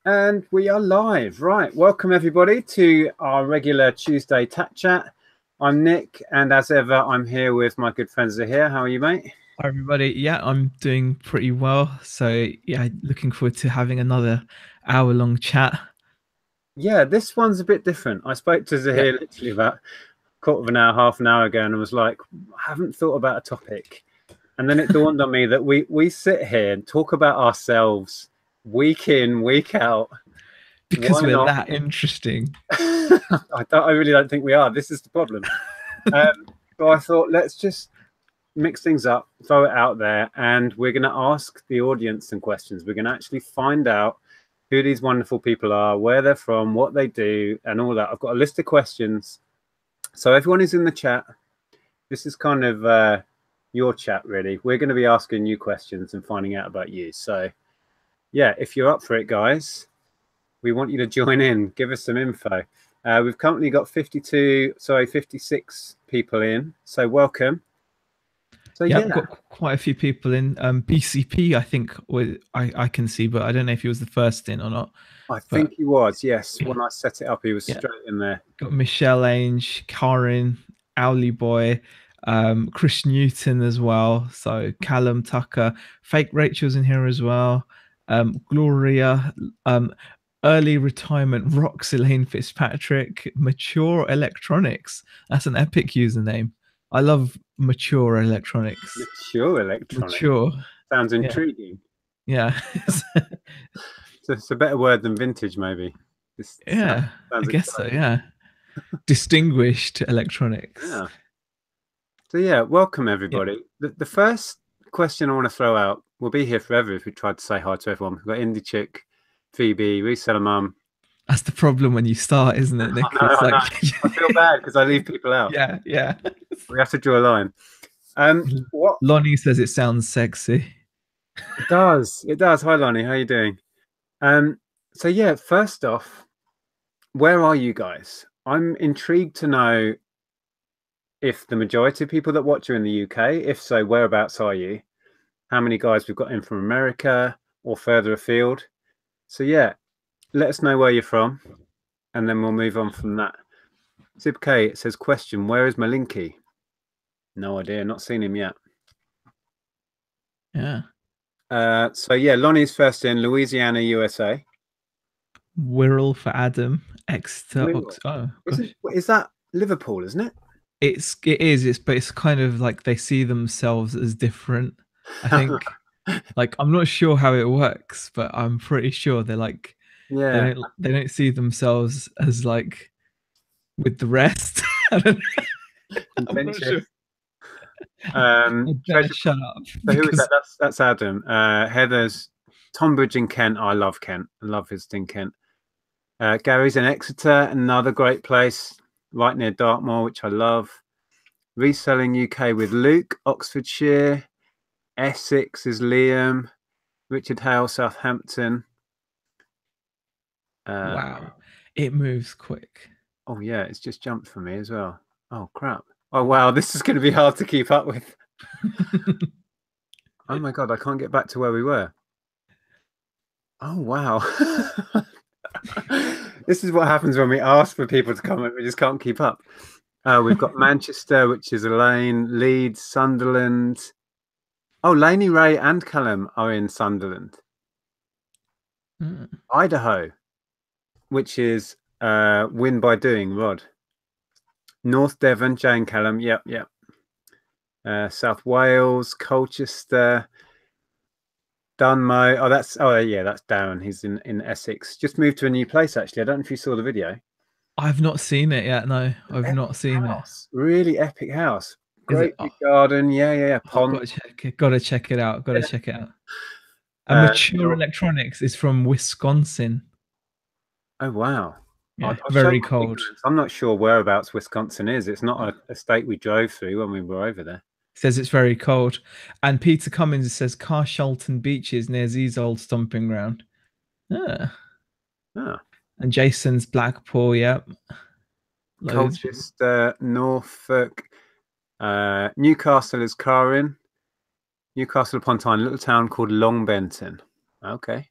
And we are live. Right. Welcome, everybody, to our regular Tuesday Tap Chat. I'm Nick, and as ever, I'm here with my good friends here. How are you, mate? Hi everybody. Yeah, I'm doing pretty well. So yeah, looking forward to having another hour-long chat. Yeah, this one's a bit different. I spoke to Yeah. Zahir literally about a quarter of an hour, half an hour ago, and I was like, I haven't thought about a topic. And then it dawned on me that we sit here and talk about ourselves week in, week out. Because Why we're not? that interesting. I really don't think we are. This is the problem. But I thought let's just mix things up, throw it out there, and we're going to ask the audience some questions. We're going to actually find out who these wonderful people are, where they're from, what they do, and all that. I've got a list of questions. So everyone who's in the chat, this is kind of your chat, really. We're going to be asking you questions and finding out about you. So, yeah, if you're up for it, guys, we want you to join in. Give us some info. We've currently got 56 people in. So welcome. So Yeah, we've yeah, got quite a few people in. BCP, I think, I can see, but I don't know if he was the first in or not. I think But he was. Yes, when I set it up, he was yeah, straight in there. got Michelle Ainge, Karen, Owly Boy, Chris Newton as well. So Callum Tucker, Fake Rachel's in here as well. Gloria, early retirement, Rox Elaine Fitzpatrick, Mature Electronics. That's an epic username. I love Mature Electronics. Mature electronic. Mature. Sounds Yeah. intriguing. Yeah. So it's a better word than vintage, maybe. This Yeah. I sounds guess so. exciting. Yeah. Distinguished Electronics. Yeah. So yeah, welcome Yeah. everybody. The first question I want to throw out, we'll be here forever if we tried to say hi to everyone. We've got Indie Chick, Phoebe, Reseller Mum. That's the problem when you start, isn't it, Nick? It's I like, know. I feel bad because I leave people out. yeah, yeah. We have to draw a line. What Lonnie says it sounds sexy. it does. It does. Hi Lonnie, how you doing? Um, so yeah, first off, where are you guys? I'm intrigued to know if the majority of people that watch are in the UK. If so, whereabouts are you? How many guys we've got in from America or further afield? So yeah, let us know where you're from, and then we'll move on from that. Zip K, it says question, where is Malinky? No idea, not seen him yet. Yeah. So yeah, Lonnie's first in Louisiana, USA. Wirral for Adam. Exeter. Wirral. Oh Isn't gosh. is that Liverpool, isn't it? But it's kind of like they see themselves as different. I think like I'm not sure how it works, but I'm pretty sure they're like Yeah, they don't see themselves as like with the rest. I don't I'm not sure. contentious. I better Treasure. shut up So who is that? because That's Adam. Heather's Tonbridge in Kent. I love Kent. I love visiting Kent. Gary's in Exeter, another great place, right near Dartmoor, which I love. Reselling UK with Luke, Oxfordshire. Essex is Liam. Richard Hale, Southampton. wow, it moves quick. Oh yeah, it's just jumped for me as well. Oh crap. Oh wow, this is going to be hard to keep up with. Oh my god, I can't get back to where we were. Oh wow. This is what happens when we ask for people to comment. We just can't keep up. We've got Manchester, which is Elaine, Leeds, Sunderland. Oh, Laney Ray and Callum are in Sunderland. Mm. Idaho, which is Win by Doing, Rod. North Devon, Jane Callum. Yep, yep. South Wales, Colchester, Dunmow. Oh yeah, that's Darren. He's in Essex. Just moved to a new place actually. I don't know if you saw the video. I've not seen it yet. No, I've not Epic seen it. house, really epic house. Is it? Great big garden. Yeah, yeah, yeah. I've Pond. got to check it. Got to check it out. Got to Yeah. check it out. A Mature No, Electronics is from Wisconsin. oh wow. Yeah, I'll show very my cold. ignorance. I'm not sure whereabouts Wisconsin is. It's not a state we drove through when we were over there. Says it's very cold. And Peter Cummins says Carshalton Beaches near Z's old stomping ground. Ah. Oh. And Jason's Blackpool. Yep. Loads. Colchester, Norfolk, Newcastle is Carin. Newcastle upon Tyne, a little town called Longbenton. Okay.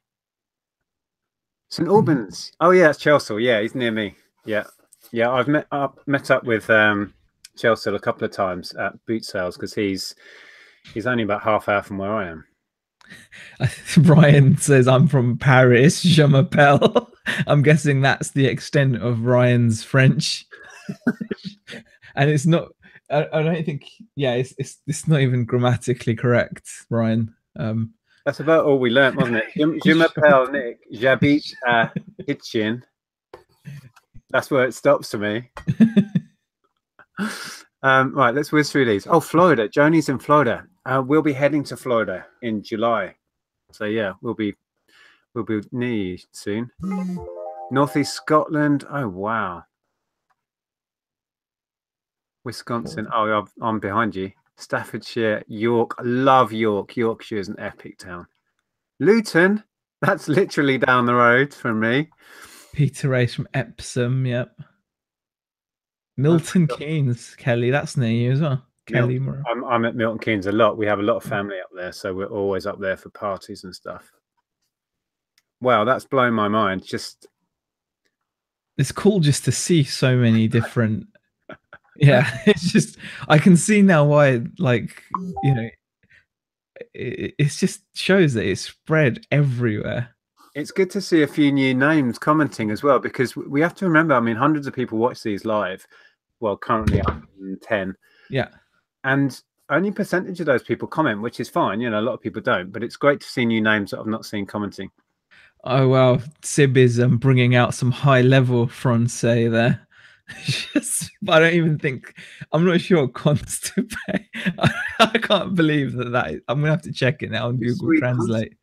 St Albans. Oh yeah, it's Chelsea. Yeah, he's near me. Yeah, yeah. I've met up with Chelsea a couple of times at boot sales because he's only about half hour from where I am. Ryan says, I'm from Paris, je m'appelle. I'm guessing that's the extent of Ryan's French. And it's not, I don't think, yeah, it's not even grammatically correct, Ryan. That's about all we learnt, wasn't it? Je m'appelle Nick, j'habite à Hitchin. That's where it stops to me. Right, let's whiz through these. Oh, Florida. Joni's in Florida. We'll be heading to Florida in July. So yeah, we'll be near you soon. Northeast Scotland. Oh wow. Wisconsin. Oh, I'm behind you. Staffordshire, York. Love York. Yorkshire is an epic town. Luton. That's literally down the road from me. Peter Race from Epsom. Yep. Milton Keynes, Kelly. That's near you as well. Kelly. I'm at Milton Keynes a lot. We have a lot of family up there, so we're always up there for parties and stuff. Wow, that's blown my mind. Just it's cool just to see so many different. Yeah, it's just I can see now why, like, you know, it just shows that it's spread everywhere. It's good to see a few new names commenting as well, because we have to remember, I mean, hundreds of people watch these live. Well, currently 110. Yeah. And only a percentage of those people comment, which is fine. You know, a lot of people don't, but it's great to see new names that I've not seen commenting. Oh, well, Sib is bringing out some high level Francais there. I don't even think, I'm not sure Constipe. I can't believe that I'm gonna have to check it now on Google Translate.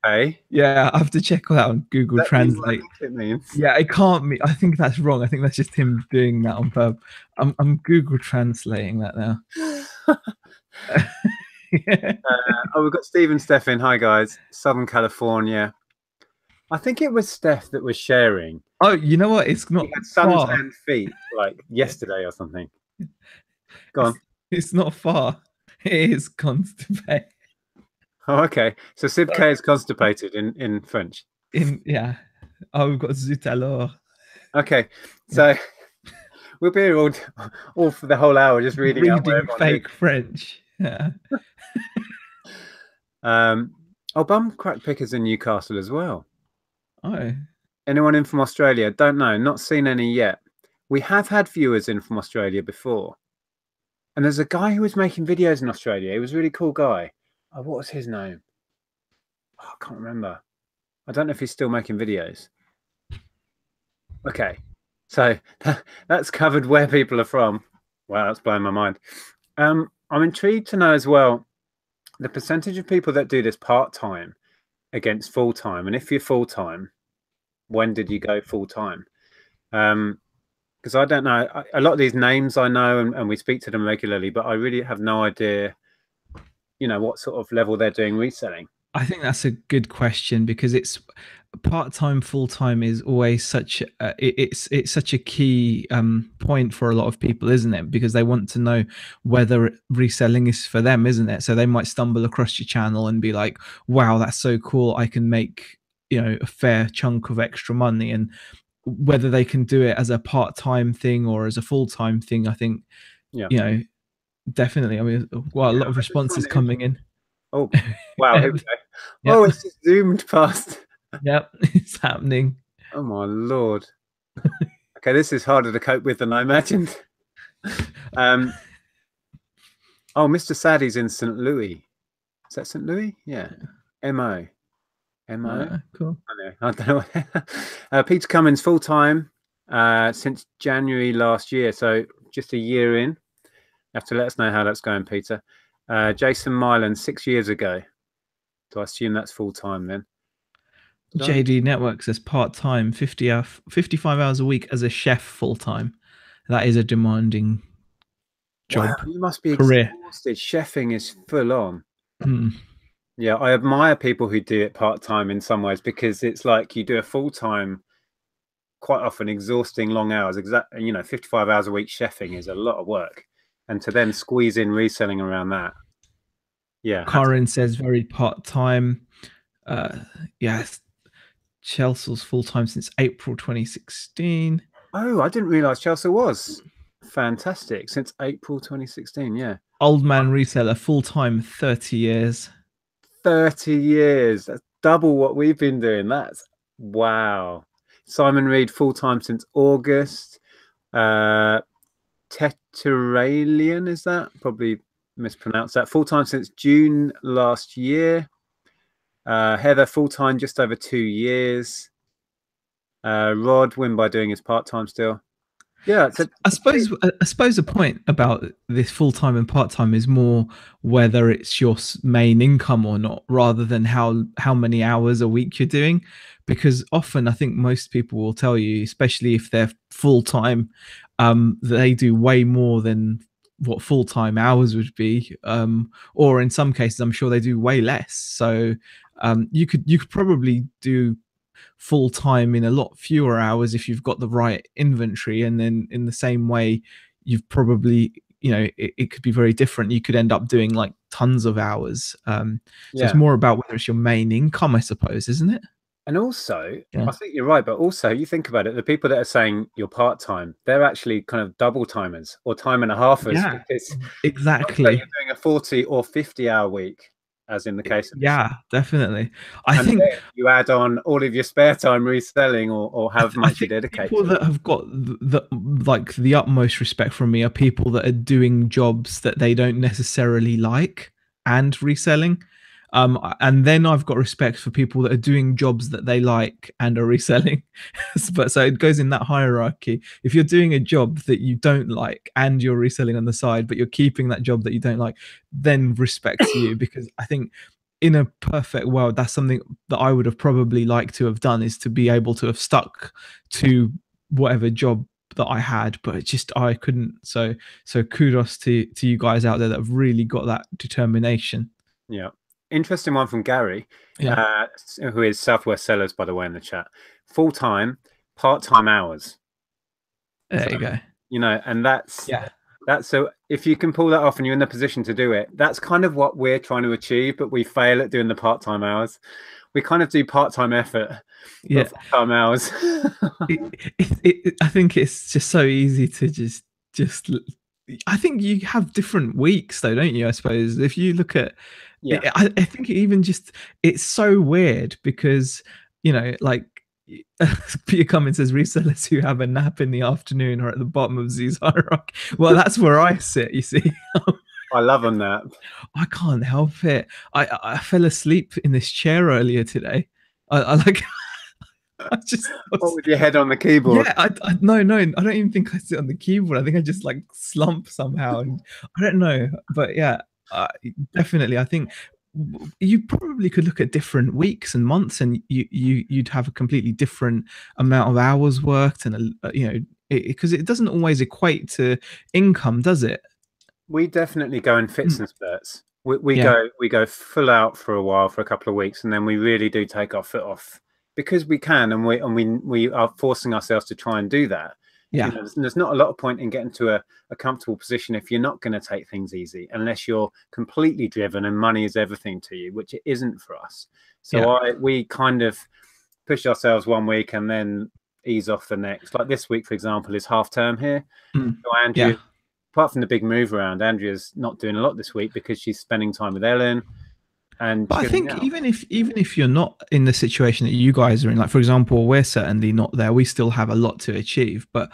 Yeah, I have to check that on Google Translate. It means. Yeah, it can't mean. I think that's wrong. I think that's just him doing that on purpose. I'm Google translating that now. Yeah. Oh, we've got Stephen Steph. Hi guys, Southern California. I think it was Steph that was sharing. Oh, you know what? It's not. He had suntanned feet like yesterday or something. Go on. It's not far. It is constipated. Oh, okay. So Sib K is constipated in French. Yeah. Oh, we've got zut alors. Okay, so we'll be here all for the whole hour just reading fake French. Yeah. Oh, bum crack pickers in Newcastle as well. Oh. Anyone in from Australia? Don't know. Not seen any yet. We have had viewers in from Australia before. And there's a guy who was making videos in Australia. He was a really cool guy. Oh, what was his name? Oh, I can't remember. I don't know if he's still making videos. Okay. So that's covered where people are from. Wow, that's blowing my mind. I'm intrigued to know as well the percentage of people that do this part-time against full-time. And if you're full-time, when did you go full-time? Because I don't know. A lot of these names I know, and we speak to them regularly, but I really have no idea, you know, what sort of level they're doing reselling. I think that's a good question, because it's part-time, full-time is always such it's such a key point for a lot of people, isn't it? Because they want to know whether reselling is for them, isn't it? So they might stumble across your channel and be like, wow, that's so cool, I can make, you know, a fair chunk of extra money. And whether they can do it as a part-time thing or as a full-time thing, I think, you know, definitely. I mean, well, a lot of responses coming in. Oh, wow. Here we go. Yep. Oh, it's just zoomed past. Yep, it's happening. Oh, my Lord. Okay, this is harder to cope with than I imagined. Oh, Mr. Sadie's in St. Louis. Is that St. Louis? Yeah. MO. Cool. I don't know. Peter Cummins, full-time since January last year. So just a year in. You have to let us know how that's going, Peter. Jason Mylan, 6 years ago. So I assume that's full-time then. JD Network says part-time, 55 hours a week as a chef full-time. That is a demanding job. Wow, you must be exhausted. Chefing is full on. Yeah, I admire people who do it part-time in some ways, because it's like you do a full-time, quite often exhausting long hours. Exactly, you know, 55 hours a week chefing is a lot of work. And to then squeeze in reselling around that. Yeah. Karen says very part-time. Yes. Chelsea's full time since April 2016. Oh, I didn't realize Chelsea was fantastic since April 2016. Yeah. Old Man Reseller, full time 30 years. 30 years. That's double what we've been doing. That's wow. Simon Reed, full time since August. Tetralian, is that? Probably mispronounced that. Full time since June last year. Heather, full time just over 2 years. Rod, win by doing his part time still. Yeah, I suppose the point about this full time and part time is more whether it's your main income or not, rather than how many hours a week you're doing. Because often, I think most people will tell you, especially if they're full time, they do way more than what full time hours would be, or in some cases, I'm sure they do way less. So you could probably do full time in a lot fewer hours if you've got the right inventory, and then in the same way you've probably, you know, it could be very different. You could end up doing like tons of hours. So it's more about whether it's your main income, I suppose, isn't it? And also, I think you're right, but also you think about it, the people that are saying you're part-time, they're actually kind of double timers or time and a halfers. Yeah, exactly. You're doing a 40 or 50-hour week, as in the case of definitely. I think you add on all of your spare time reselling or however much you dedicate. People that have got the utmost respect from me are people that are doing jobs that they don't necessarily like and reselling. And then I've got respect for people that are doing jobs that they like and are reselling. But so it goes in that hierarchy. If you're doing a job that you don't like and you're reselling on the side, but you're keeping that job that you don't like, then respect to you, because I think in a perfect world, that's something that I would have probably liked to have done, is to be able to have stuck to whatever job that I had, but I couldn't. So kudos to you guys out there that have really got that determination. Yeah. Interesting one from Gary, who is Southwest Sellers, by the way, in the chat. Full-time, part-time hours. There you go. You know, and that's so if you can pull that off and you're in the position to do it, that's kind of what we're trying to achieve, but we fail at doing the part-time hours. We kind of do part-time effort, full-time hours. I think it's just so easy to just I think you have different weeks though, don't you? I suppose if you look at I think even just it's so weird because, you know, like Peter Cummins says resellers who have a nap in the afternoon are at the bottom of Z's hierarchy. Well, that's where I sit, you see. I love a nap. I can't help it. I fell asleep in this chair earlier today. I like what, with your head on the keyboard? Yeah, no, I don't even think I sit on the keyboard. I think I just like slump somehow, and I don't know. But yeah, definitely, I think you probably could look at different weeks and months, and you'd have a completely different amount of hours worked, and you know, because it doesn't always equate to income, does it? We definitely go in fits and spurts. We go full out for a while, for a couple of weeks, and then we really do take our foot off. Because we can, and we are forcing ourselves to try and do that. Yeah, you know, there's not a lot of point in getting to a comfortable position if you're not going to take things easy, unless you're completely driven and money is everything to you, which it isn't for us. So we kind of push ourselves one week and then ease off the next. Like this week, for example, is half term here. So Andrea, apart from the big move around, Andrea's not doing a lot this week because she's spending time with Ellen. But I think even if you're not in the situation that you guys are in, like for example, we're certainly not there. We still have a lot to achieve. But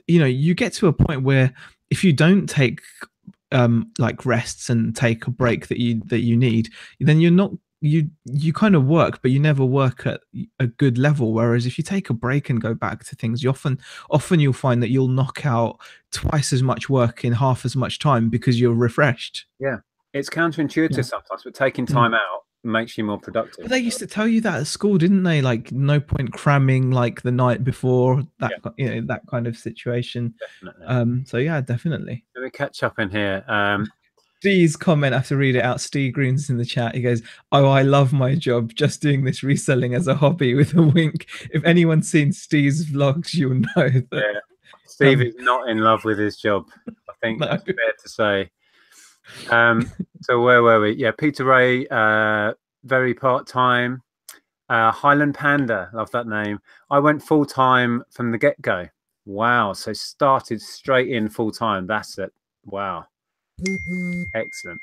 you get to a point where if you don't take like rests and take a break that you need, then you're not you kind of work, but you never work at a good level. Whereas if you take a break and go back to things, you often you'll find that you'll knock out twice as much work in half as much time because you're refreshed. Yeah. It's counterintuitive sometimes, but taking time out makes you more productive. But they used to tell you that at school, didn't they? Like no point cramming like the night before, that that kind of situation. Definitely. So yeah, definitely. Let me catch up in here. Steve's comment, I have to read it out. Steve Green's in the chat. He goes, "Oh, I love my job. Just doing this reselling as a hobby," with a wink. If anyone's seen Steve's vlogs, you'll know that. Yeah. Steve is not in love with his job. I think that's fair to say. So where were we? Yeah, Peter Ray, very part-time. Highland Panda, love that name. I went full time from the get go. Wow, so started straight in full time. That's it. Wow, excellent.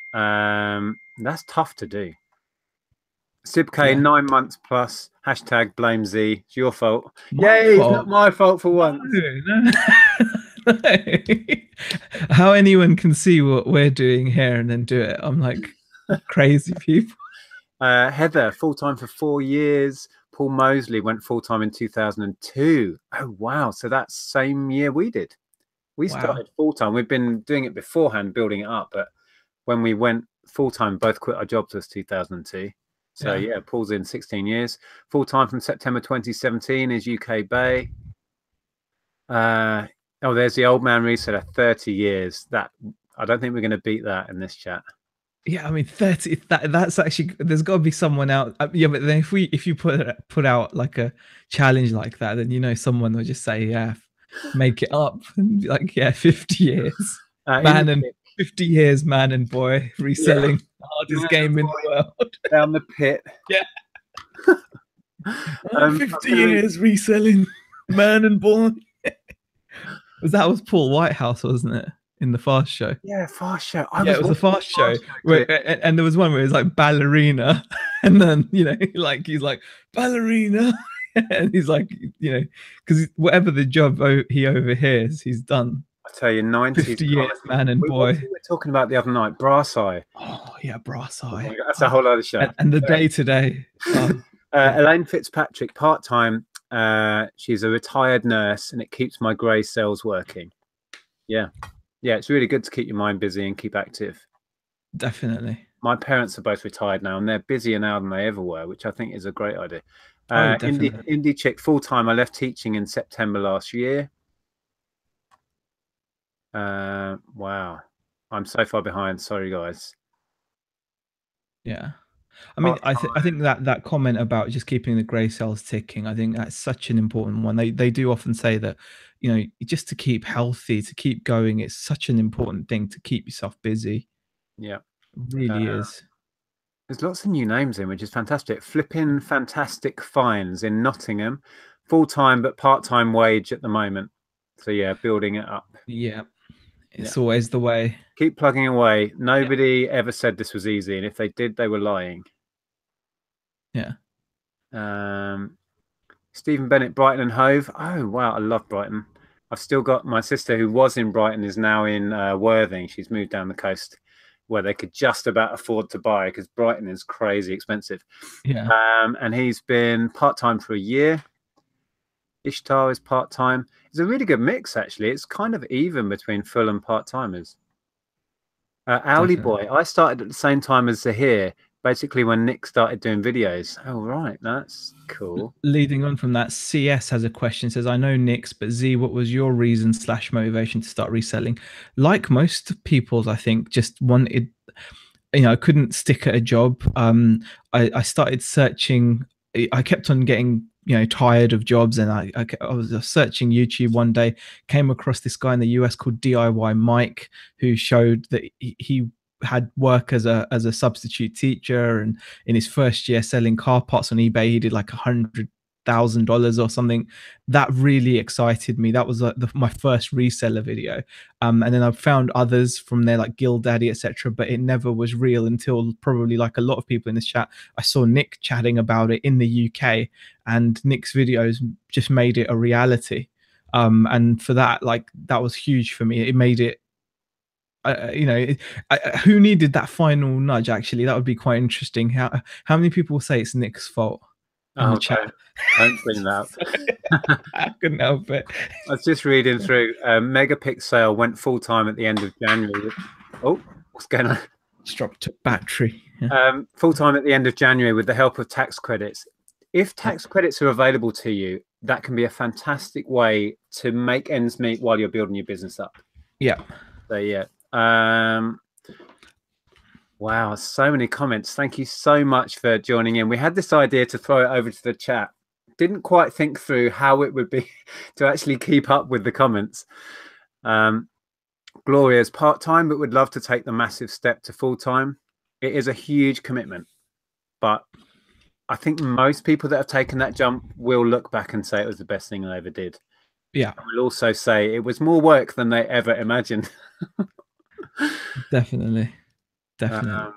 That's tough to do. Sibk, 9 months plus. Hashtag blame Z. It's your fault. Yay, it's not my fault for once. No. How anyone can see what we're doing here and then do it. I'm like crazy people. Heather, full time for 4 years. Paul Mosley went full time in 2002. Oh, wow. So that's same year we did. We started full time. We've been doing it beforehand, building it up. But when we went full time, both quit our jobs was 2002. So yeah, Paul's in 16 years. Full time from September 2017 is UK Bay. Oh, there's the old man reseller, 30 years. That I don't think we're going to beat that in this chat. Yeah, I mean 30. That's actually, there's got to be someone out. Yeah, but then if you put out like a challenge like that, then you know someone will just say, yeah, make it up, and be like, yeah, 50 years, man, and 50 years, man and boy, reselling the hardest game in the world. Down the pit. Yeah. 50 years reselling, man and boy. That was Paul Whitehouse, wasn't it? In the Fast Show. Yeah, Fast Show. It was the Fast Show. And there was one where it was like ballerina. And then, you know, like he's like, ballerina. And he's like, you know, because whatever the job he overhears, he's done. I tell you, 90s. 50 years, man and boy. We were talking about the other night, Brass Eye. Oh, yeah, Brass Eye. Oh, that's a whole other show. And the day to day. Elaine Fitzpatrick, part-time. She's a retired nurse, and it keeps my grey cells working. Yeah, it's really good to keep your mind busy and keep active. Definitely. My parents are both retired now, and they're busier now than they ever were, which I think is a great idea. Indie chick, full-time. I left teaching in September last year. Wow, I'm so far behind. Sorry, guys. Yeah. I mean, I think that comment about just keeping the grey cells ticking, I think that's such an important one. They do often say that, you know, just to keep healthy, to keep going, it's such an important thing to keep yourself busy. Yeah, it really is. There's lots of new names in, which is fantastic. Flipping Fantastic Fines in Nottingham, full-time but part-time wage at the moment. So yeah, building it up. Yeah. It's always the way. Keep plugging away. Nobody ever said this was easy, and if they did, they were lying. Yeah. Stephen Bennett, Brighton and Hove. Oh wow, I love Brighton. I've still got my sister who was in Brighton, is now in Worthing. She's moved down the coast where they could just about afford to buy, because Brighton is crazy expensive. Yeah. And he's been part-time for a year. Ishtar is part-time. It's a really good mix, actually. It's kind of even between full and part-timers. Owly Boy, I started at the same time as Zahir, basically when Nick started doing videos. Oh, right. That's cool. Leading on from that, CS has a question. Says, I know Nick's, but Z, what was your reason / motivation to start reselling? Like most people's, I think, just wanted, you know, I couldn't stick at a job. I started searching. I kept on getting, you know, tired of jobs, and I was searching YouTube one day, came across this guy in the US called DIY Mike, who showed that he had work as a substitute teacher, and in his first year selling car parts on eBay, he did like $100,000 or something. That really excited me. That was my first reseller video. And then I found others from there like GillDaddy, etc., but it never was real until probably, like a lot of people in this chat, I saw Nick chatting about it in the UK, and Nick's videos just made it a reality. And for that, like, that was huge for me. It made it, you know, who needed that final nudge? Actually, that would be quite interesting. How many people will say it's Nick's fault in the chat? Don't bring that up. I couldn't help it. I was just reading through. Megapixel went full-time at the end of January. Oh, what's going on? Just dropped a battery. Yeah. Full-time at the end of January with the help of tax credits. If tax credits are available to you, that can be a fantastic way to make ends meet while you're building your business up. Yeah. So yeah. Wow, so many comments. Thank you so much for joining in. We had this idea to throw it over to the chat. Didn't quite think through how it would be to actually keep up with the comments. Gloria's part-time, but would love to take the massive step to full-time. It is a huge commitment, but I think most people that have taken that jump will look back and say it was the best thing they ever did. Yeah, Will also say it was more work than they ever imagined. definitely. Definitely.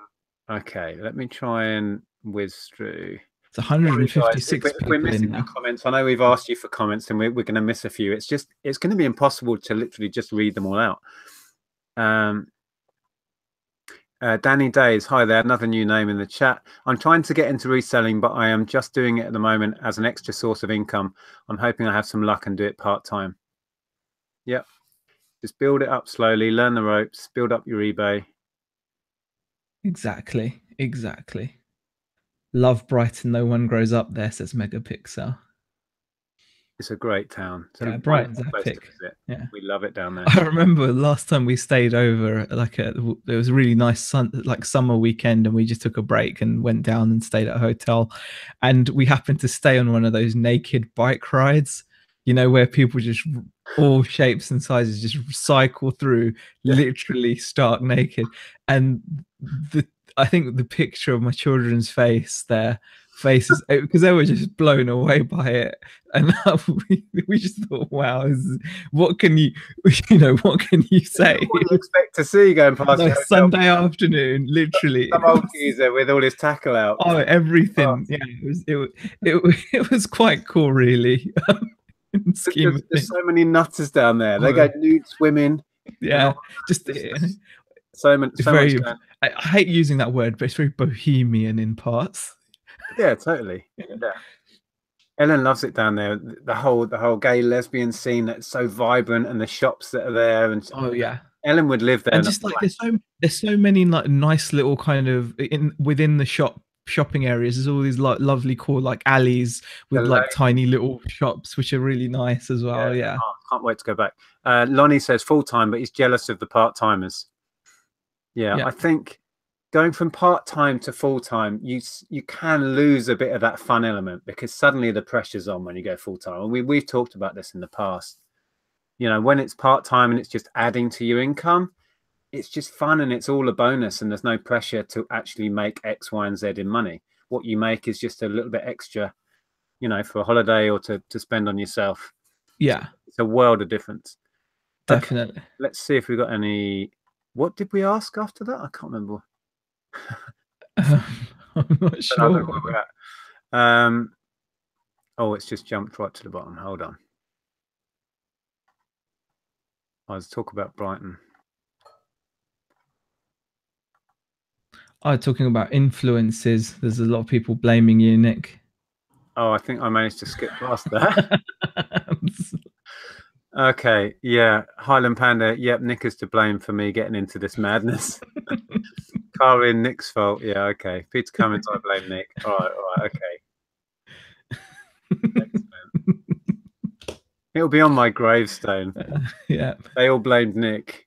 Okay, let me try and whiz through. It's Sorry, guys, 156 if we're people in missing now. comments, I know we've asked you for comments and we're going to miss a few. It's going to be impossible to literally just read them all out. Danny Days, hi there, another new name in the chat. I'm trying to get into reselling, but I am just doing it at the moment as an extra source of income. I'm hoping I have some luck and do it part-time. Yep. Just build it up slowly, learn the ropes, build up your eBay. Exactly. Love Brighton, no one grows up there, says Megapixel. It's a great town. Yeah, Brighton's epic. Yeah, we love it down there. I remember last time we stayed over, there was a really nice summer weekend, and we just took a break and went down and stayed at a hotel, and we happened to stay on one of those naked bike rides, where people just all shapes and sizes just cycle through, literally stark naked, and I think the picture of my children's faces, because they were just blown away by it, and we just thought, wow, what can you say? What do you expect to see going past Sunday afternoon, literally some old geezer with all his tackle out. Oh, everything. Yeah, it was quite cool, really. There's so many nutters down there. They go nude swimming. Yeah, just so much. I hate using that word, but it's very bohemian in parts. Yeah, totally. Yeah. Ellen loves it down there. The whole gay lesbian scene that's so vibrant, and the shops that are there. And Ellen would live there. And just like there's so many like nice little kind of within the shopping areas. There's all these like lovely cool like alleys with like tiny little shops, which are really nice as well. Yeah. Oh, can't wait to go back. Lonnie says full-time, but he's jealous of the part-timers. Yeah, I think going from part-time to full-time, you can lose a bit of that fun element, because suddenly the pressure's on when you go full-time. And we've talked about this in the past. When it's part-time and it's just adding to your income, it's just fun and it's all a bonus, and there's no pressure to actually make X, Y, and Z in money. What you make is just a little bit extra, for a holiday or to spend on yourself. Yeah. It's a world of difference. Definitely. Okay, let's see if we got any. What did we ask after that? I can't remember. I'm not sure. Oh, it's just jumped right to the bottom. Hold on. I was talking about Brighton. Talking about influences. There's a lot of people blaming you, Nick. Oh, I think I managed to skip past that. Okay, yeah. Highland Panda, yep, Nick is to blame for me getting into this madness. Karin, Nick's fault. Yeah, okay. Peter Cummins, I blame Nick. All right, okay. It'll be on my gravestone. Yeah. They all blamed Nick.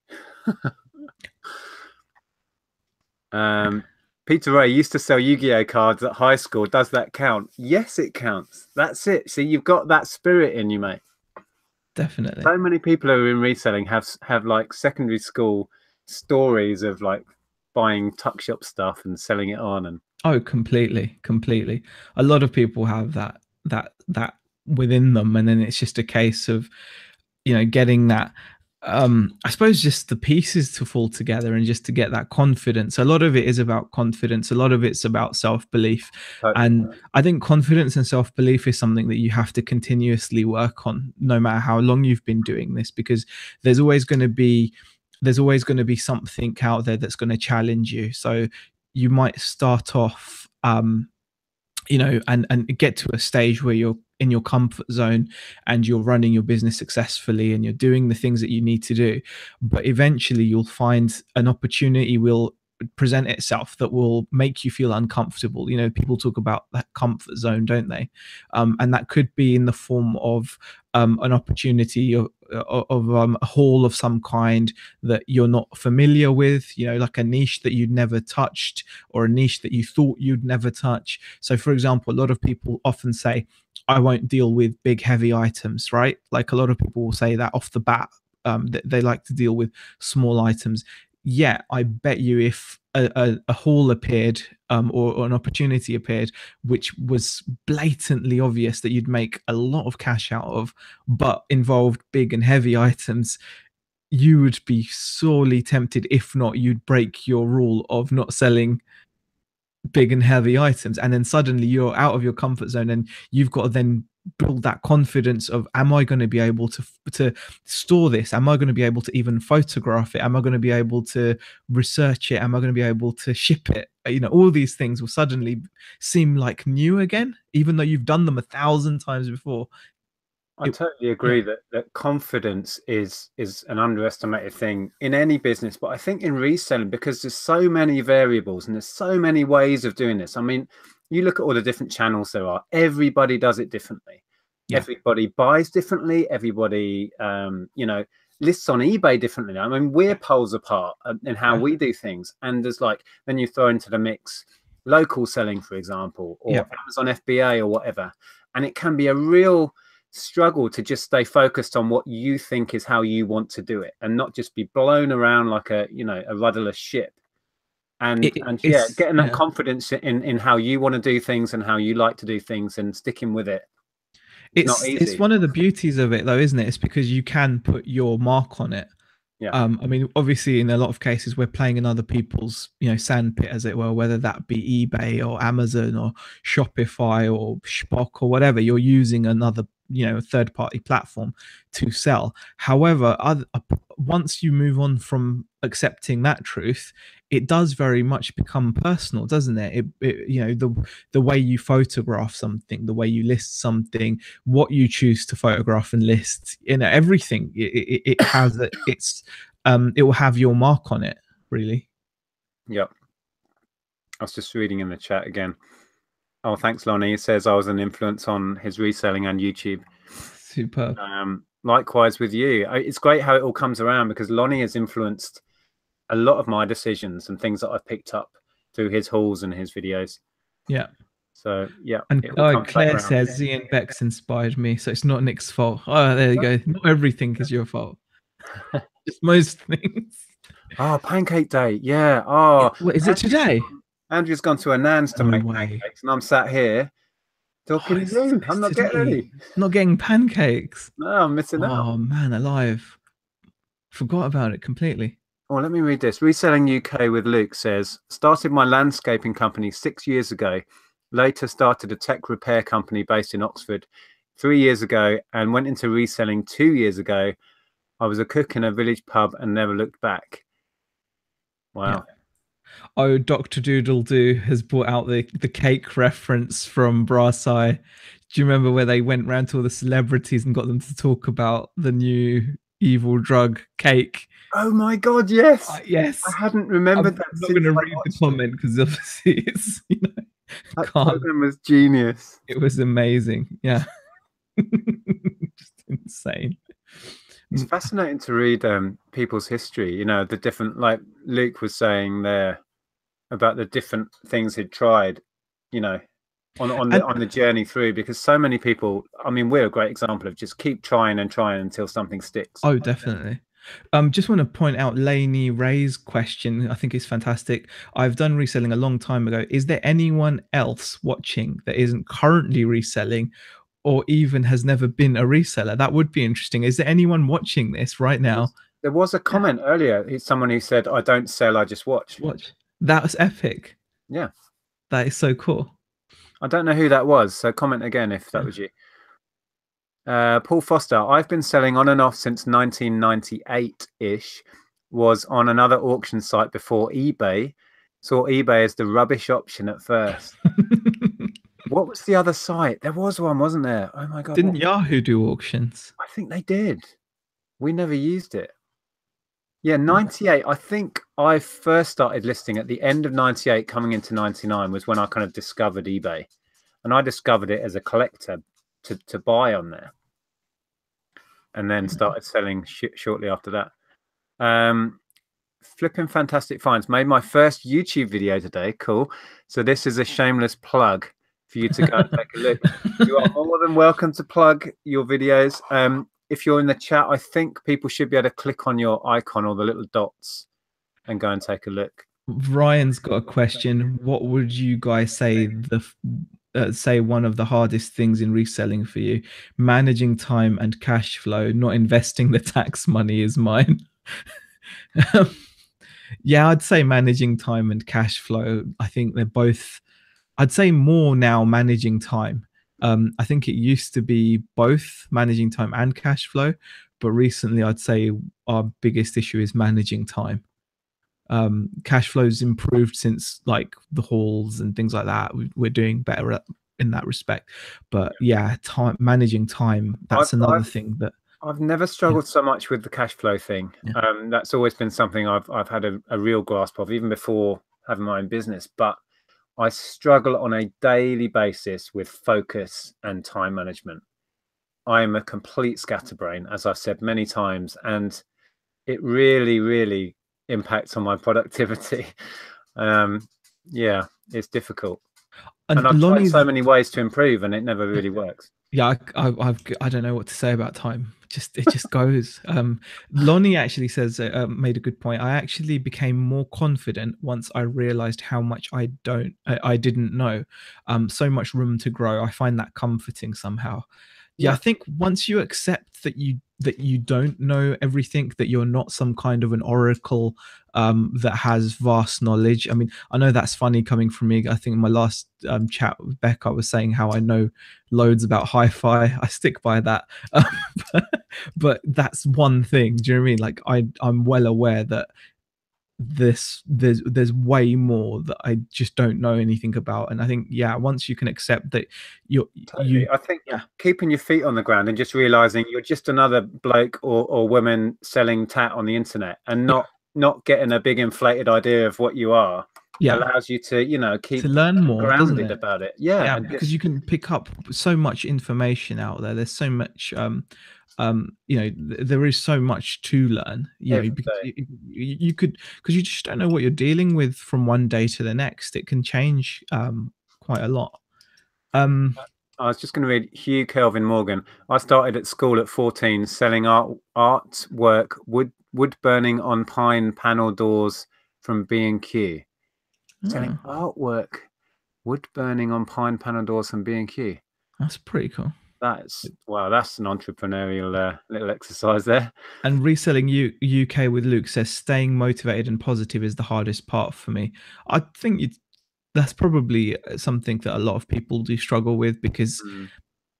Peter Ray used to sell Yu-Gi-Oh cards at high school. Does that count? Yes, it counts. That's it. See, you've got that spirit in you, mate. Definitely. So many people who are in reselling have like secondary school stories of like buying tuck shop stuff and selling it on. And completely. A lot of people have that within them, and then it's just a case of getting that I suppose just the pieces to fall together and just to get that confidence. A lot of it is about confidence. A lot of it's about self-belief. And I think confidence and self-belief is something that you have to continuously work on, no matter how long you've been doing this, because there's always going to be something out there that's going to challenge you. So you might start off and get to a stage where you're in your comfort zone and you're running your business successfully and you're doing the things that you need to do. But eventually you'll find an opportunity will present itself that will make you feel uncomfortable. People talk about that comfort zone, don't they? And that could be in the form of an opportunity of a haul of some kind that you're not familiar with, like a niche that you'd never touched or a niche that you thought you'd never touch. So for example, a lot of people often say, I won't deal with big heavy items, right? Like a lot of people will say that off the bat, they like to deal with small items. Yeah, I bet you if a haul appeared, or an opportunity appeared, which was blatantly obvious that you'd make a lot of cash out of, but involved big and heavy items, you would be sorely tempted. If not, you'd break your rule of not selling big and heavy items, and then suddenly you're out of your comfort zone, and you've got to then build that confidence of, am I going to be able to store this? Am I going to be able to even photograph it? Am I going to be able to research it? Am I going to be able to ship it? All these things will suddenly seem like new again, even though you've done them 1,000 times before. I totally agree that confidence is an underestimated thing in any business, but I think in reselling, because there's so many variables and there's so many ways of doing this. I mean, you look at all the different channels there are. Everybody does it differently. Yeah. Everybody buys differently. Everybody, lists on eBay differently. I mean, we're poles apart in how we do things. And there's then you throw into the mix local selling, for example, or Amazon FBA or whatever, and it can be a real struggle to just stay focused on what you think is how you want to do it, and not just be blown around like a rudderless ship. And getting that confidence in how you want to do things and how you like to do things and sticking with it. It's not easy. It's one of the beauties of it, though, isn't it? It's because you can put your mark on it. Yeah. I mean, obviously, in a lot of cases, we're playing in other people's, sandpit, as it were, whether that be eBay or Amazon or Shopify or Shpock or whatever. You're using another, third-party platform to sell. However, once you move on from accepting that truth, it does very much become personal, doesn't it? The way you photograph something, the way you list something, what you choose to photograph and list, everything. It has it will have your mark on it, really. Yep. I was just reading in the chat again. Oh, thanks, Lonnie. He says I was an influence on his reselling and YouTube. Superb. Likewise with you. It's great how it all comes around, because Lonnie has influenced a lot of my decisions and things that I've picked up through his hauls and his videos. Yeah. So, yeah. And Claire says Ian Beck's inspired me, so it's not Nick's fault. Oh, there you go. Not everything is your fault. Just most things. Oh, Pancake Day. Yeah. Oh. What, is it today? Andrew's gone to Anand's to make pancakes, and I'm sat here talking to you. I'm not getting any. Not getting pancakes. No, I'm missing out. Oh, man, alive. Forgot about it completely. Oh, let me read this. Reselling UK with Luke says, started my landscaping company 6 years ago. Later started a tech repair company based in Oxford 3 years ago, and went into reselling 2 years ago. I was a cook in a village pub and never looked back. Wow. Yeah. Oh, Dr. Doodle Doo has brought out the cake reference from Brass Eye. Do you remember where they went round to all the celebrities and got them to talk about the new evil drug cake? Oh my God, yes. Yes. I hadn't remembered that. I'm not going to read the comment because obviously it's, that program was genius. It was amazing. Yeah. Just insane. It's fascinating to read people's history, the different, like Luke was saying there about the different things he'd tried, on the journey through, because so many people, I mean, we're a great example of just keep trying and trying until something sticks. Oh, definitely. Just want to point out Lainey Ray's question. I think it's fantastic. I've done reselling a long time ago. Is there anyone else watching that isn't currently reselling, or even has never been a reseller? That would be interesting. Is there anyone watching this right now? There was a comment earlier. It's someone who said, I don't sell, I just watch. That was epic. Yeah. That is so cool. I don't know who that was, so comment again if that was you. Paul Foster, I've been selling on and off since 1998-ish. Was on another auction site before eBay. Saw eBay as the rubbish option at first. What was the other site? There was one, wasn't there? Oh my God. Didn't Yahoo do auctions? I think they did. We never used it. Yeah, 98. I think I first started listing at the end of 98, coming into 99 was when I kind of discovered eBay. And I discovered it as a collector to buy on there. And then started selling shortly after that. Flipping fantastic finds. Made my first YouTube video today. Cool. So this is a shameless plug for you to go and take a look. You are more than welcome to plug your videos. If you're in the chat, I think people should be able to click on your icon or the little dots and go and take a look. Ryan's got a question. What would you guys say say one of the hardest things in reselling for you? Managing time and cash flow, not investing the tax money is mine. Yeah, I'd say managing time and cash flow. I think they're both, I'd say more now managing time. I think it used to be both managing time and cash flow, but recently I'd say our biggest issue is managing time. Cash flow's improved since like the halls and things like that. We're doing better in that respect. But yeah, time managing time, that's I've, another I've thing that I've never yeah, struggled so much with the cash flow thing. yeah. That's always been something I've had a real grasp of, even before having my own business. But I struggle on a daily basis with focus and time management. I am a complete scatterbrain, as I've said many times, and it really, really impacts on my productivity. Yeah, it's difficult. And And I've tried so Lonnie's many ways to improve, and it never really works. yeah, I don't know what to say about time. It just goes. Lonnie actually says made a good point. I actually became more confident once I realized how much I didn't know. So much room to grow. I find that comforting somehow. Yeah, I Yeah, think once you accept that you don't know everything, that you're not some kind of an oracle that has vast knowledge. I mean, I know that's funny coming from me. I think in my last chat with Beck, I was saying how I know loads about hi-fi. I stick by that. But that's one thing. Do you know what I mean? Like I'm well aware that there's way more that I just don't know anything about. And I think yeah, once you can accept that you totally. I think yeah keeping your feet on the ground and just realizing you're just another bloke or woman selling tat on the internet, and yeah not getting a big inflated idea of what you are yeah allows you to, to keep learn more, doesn't grounded it? about it. Yeah, Yeah, and because you just can pick up so much information out there. There's so much there is so much to learn, every because day. you could, because you just don't know what you're dealing with from one day to the next. It can change quite a lot. um I was just going to read Hugh Kelvin Morgan. I started at school at 14 selling artwork, wood burning on pine panel doors from B&Q. Selling oh, artwork, wood burning on pine panel doors from B&Q. that's pretty cool. That's wow, that's an entrepreneurial little exercise there. And reselling UK with Luke says staying motivated and positive is the hardest part for me. I think that's probably something that a lot of people do struggle with, because Mm.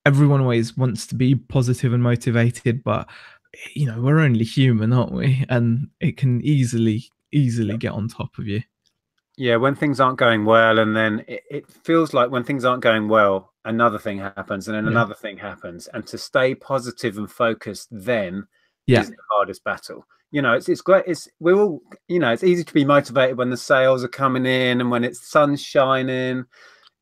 everyone always wants to be positive and motivated, but we're only human, aren't we? And it can easily get on top of you. Yeah, when things aren't going well, and then it feels like when things aren't going well, another thing happens, and then Yeah, another thing happens. And to stay positive and focused then yeah. is the hardest battle. It's great. We're all, it's easy to be motivated when the sales are coming in and when it's sun shining,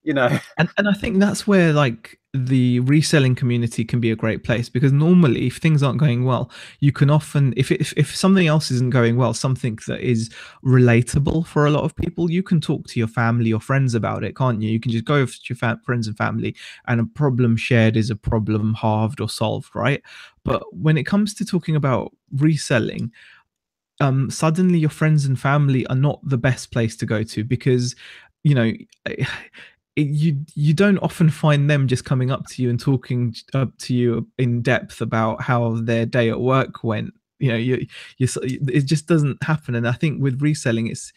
you know. And I think that's where like the reselling community can be a great place, because normally if things aren't going well, you can often, if something else isn't going well, something that is relatable for a lot of people, you can talk to your family or friends about it, can't you? You can just go to your friends and family, and a problem shared is a problem halved or solved, right? But when it comes to talking about reselling, suddenly your friends and family are not the best place to go to, because you know you don't often find them just coming up to you and talking up to you in depth about how their day at work went. It just doesn't happen. And I think with reselling, it's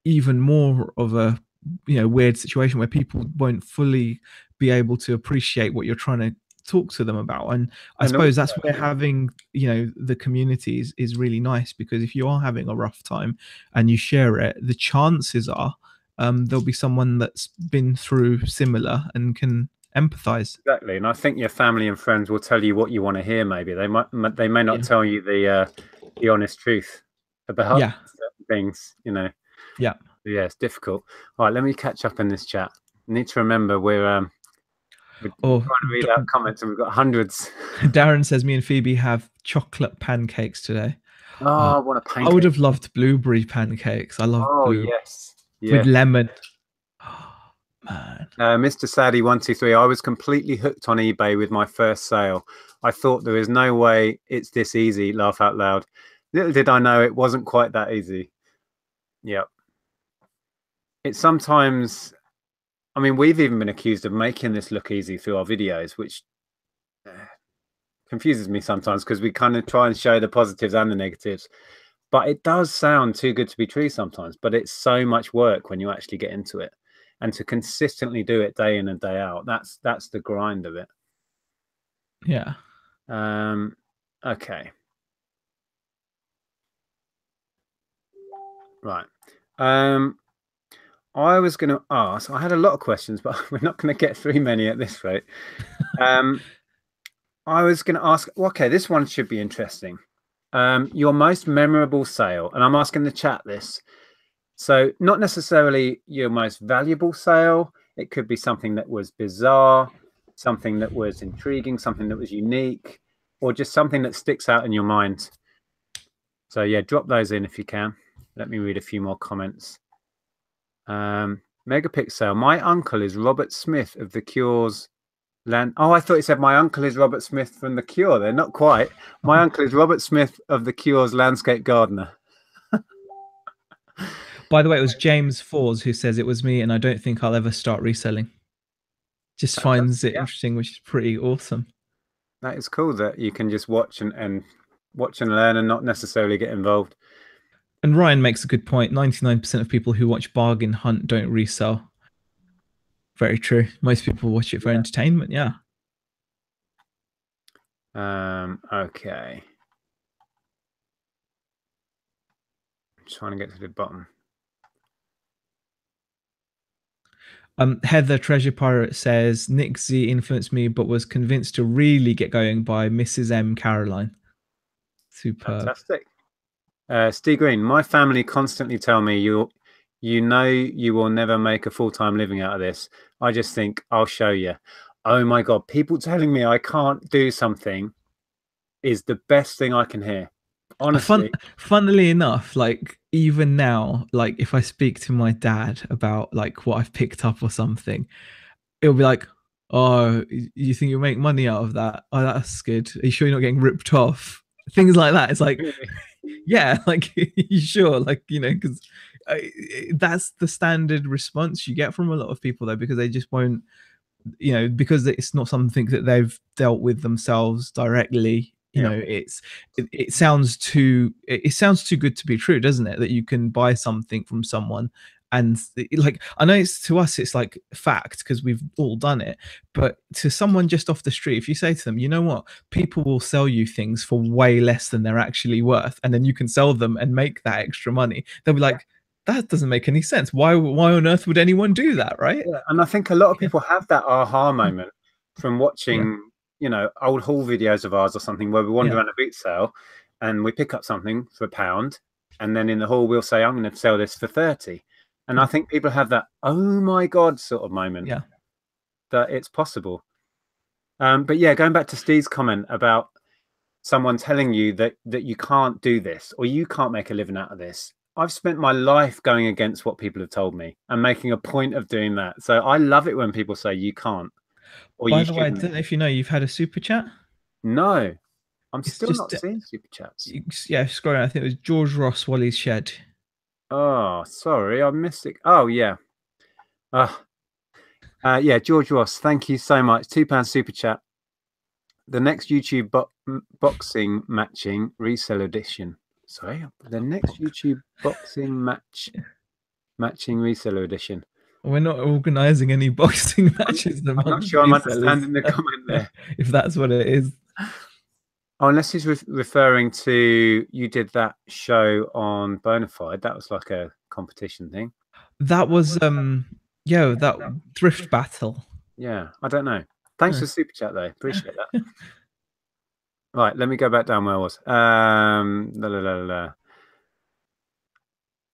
even more of a weird situation where people won't fully be able to appreciate what you're trying to talk to them about. And I And suppose also, that's where having the community is really nice, because if you are having a rough time and you share it, the chances are there'll be someone that's been through similar and can empathize. exactly, and I think your family and friends will tell you what you want to hear. Maybe they may not Yeah, tell you the honest truth about yeah, certain things. yeah. Yeah, it's difficult. All right, let me catch up in this chat. Need to remember we're Or trying to read out comments, and we've got hundreds. Darren says me and Phoebe have chocolate pancakes today. Oh, uh, I want a I would pancake. have loved blueberry pancakes. I love Oh blue yes, with yeah. lemon. Oh, man. Mr. Sadie 123. I was completely hooked on eBay with my first sale. I thought there is no way it's this easy. Laugh out loud. Little did I know it wasn't quite that easy. Yep. it's sometimes, I mean, we've even been accused of making this look easy through our videos, which confuses me sometimes because we kind of try and show the positives and the negatives. But it does sound too good to be true sometimes. But it's so much work when you actually get into it, and to consistently do it day in and day out. That's the grind of it. Yeah. Okay. Right. I was going to ask. I had a lot of questions, but we're not going to get through many at this rate. I was going to ask. Okay, this one should be interesting. Your most memorable sale, and I'm asking the chat this. So not necessarily your most valuable sale. It could be something that was bizarre, something that was intriguing, something that was unique, or just something that sticks out in your mind. So yeah, drop those in if you can. Let me read a few more comments. Megapixel. My uncle is Robert Smith of The Cure's land. Oh, I thought it said my uncle is Robert Smith from The Cure. They're not quite. My uncle is Robert Smith of The Cure's landscape gardener. By the way, it was James Fors who says it was me, and I don't think I'll ever start reselling. Just finds it interesting, which is pretty awesome. That is cool that you can just watch and watch and learn and not necessarily get involved. And Ryan makes a good point. 99% of people who watch Bargain Hunt don't resell. Very true. Most people watch it for entertainment. Yeah. Okay. I'm trying to get to the bottom. Heather Treasure Pirate says Nick Z influenced me, but was convinced to really get going by Mrs. M. Caroline. Superb. Fantastic. Steve Green, my family constantly tell me you know you will never make a full-time living out of this. I just think I'll show you. Oh my God, people telling me I can't do something is the best thing I can hear. Honestly. Funnily enough, like even now, like if I speak to my dad about like what I've picked up or something, it'll be like, oh, you think you'll make money out of that? Oh, that's good. Are you sure you're not getting ripped off? Things like that. It's like, yeah, like you sure? Like, you know, because that's the standard response you get from a lot of people though, because they just won't, you know, because it's not something that they've dealt with themselves directly. You know, it sounds too good to be true, doesn't it? That you can buy something from someone and like, I know it's to us it's like fact because we've all done it, but to someone just off the street, if you say to them, you know what, people will sell you things for way less than they're actually worth, and then you can sell them and make that extra money, they'll be like, that doesn't make any sense. Why on earth would anyone do that, right? Yeah, and I think a lot of people have that aha moment from watching, you know, old haul videos of ours or something where we wander around a boot sale and we pick up something for £1, and then in the haul we'll say, I'm going to sell this for 30. And I think people have that, oh my God, sort of moment. Yeah. That it's possible. But yeah, going back to Steve's comment about someone telling you that you can't do this or you can't make a living out of this. I've spent my life going against what people have told me and making a point of doing that. So I love it when people say you can't. Or by the way, I don't know if you know, you've had a super chat. No, I'm still not seeing super chats. Yeah, scroll. I think it was George Ross, Wally's Shed. Oh, sorry, I missed it. Oh yeah, yeah, George Ross. Thank you so much. £2 super chat. The next YouTube boxing matching resale edition. Sorry, the next YouTube boxing matching reseller edition. We're not organising any boxing matches. I'm not sure I'm understanding the comment there. If that's what it is. Oh, unless he's referring to, you did that show on Bonafide. That was like a competition thing. That was that thrift battle. Yeah, I don't know. Thanks for super chat though. Appreciate that. Right, let me go back down where I was.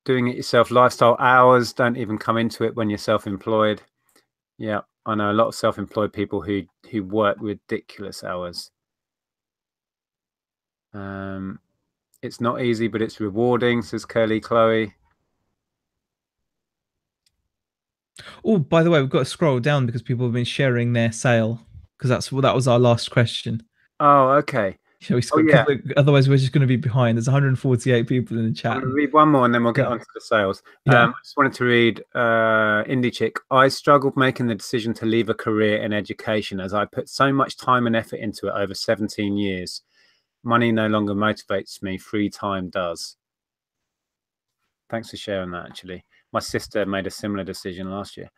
Doing it yourself, lifestyle hours don't even come into it when you're self-employed. Yeah, I know a lot of self-employed people who work ridiculous hours. It's not easy, but it's rewarding, says Curly Chloe. Oh, by the way, we've got to scroll down because people have been sharing their sale, because that was our last question. Oh, okay. Shall we Oh Scott? yeah. Otherwise, we're just going to be behind. There's 148 people in the I'm chat. going to read one more and then we'll get Yeah. on to the sales. Yeah. I just wanted to read Indie Chick. I struggled making the decision to leave a career in education as I put so much time and effort into it over 17 years. Money no longer motivates me. Free time does. Thanks for sharing that, actually. My sister made a similar decision last year.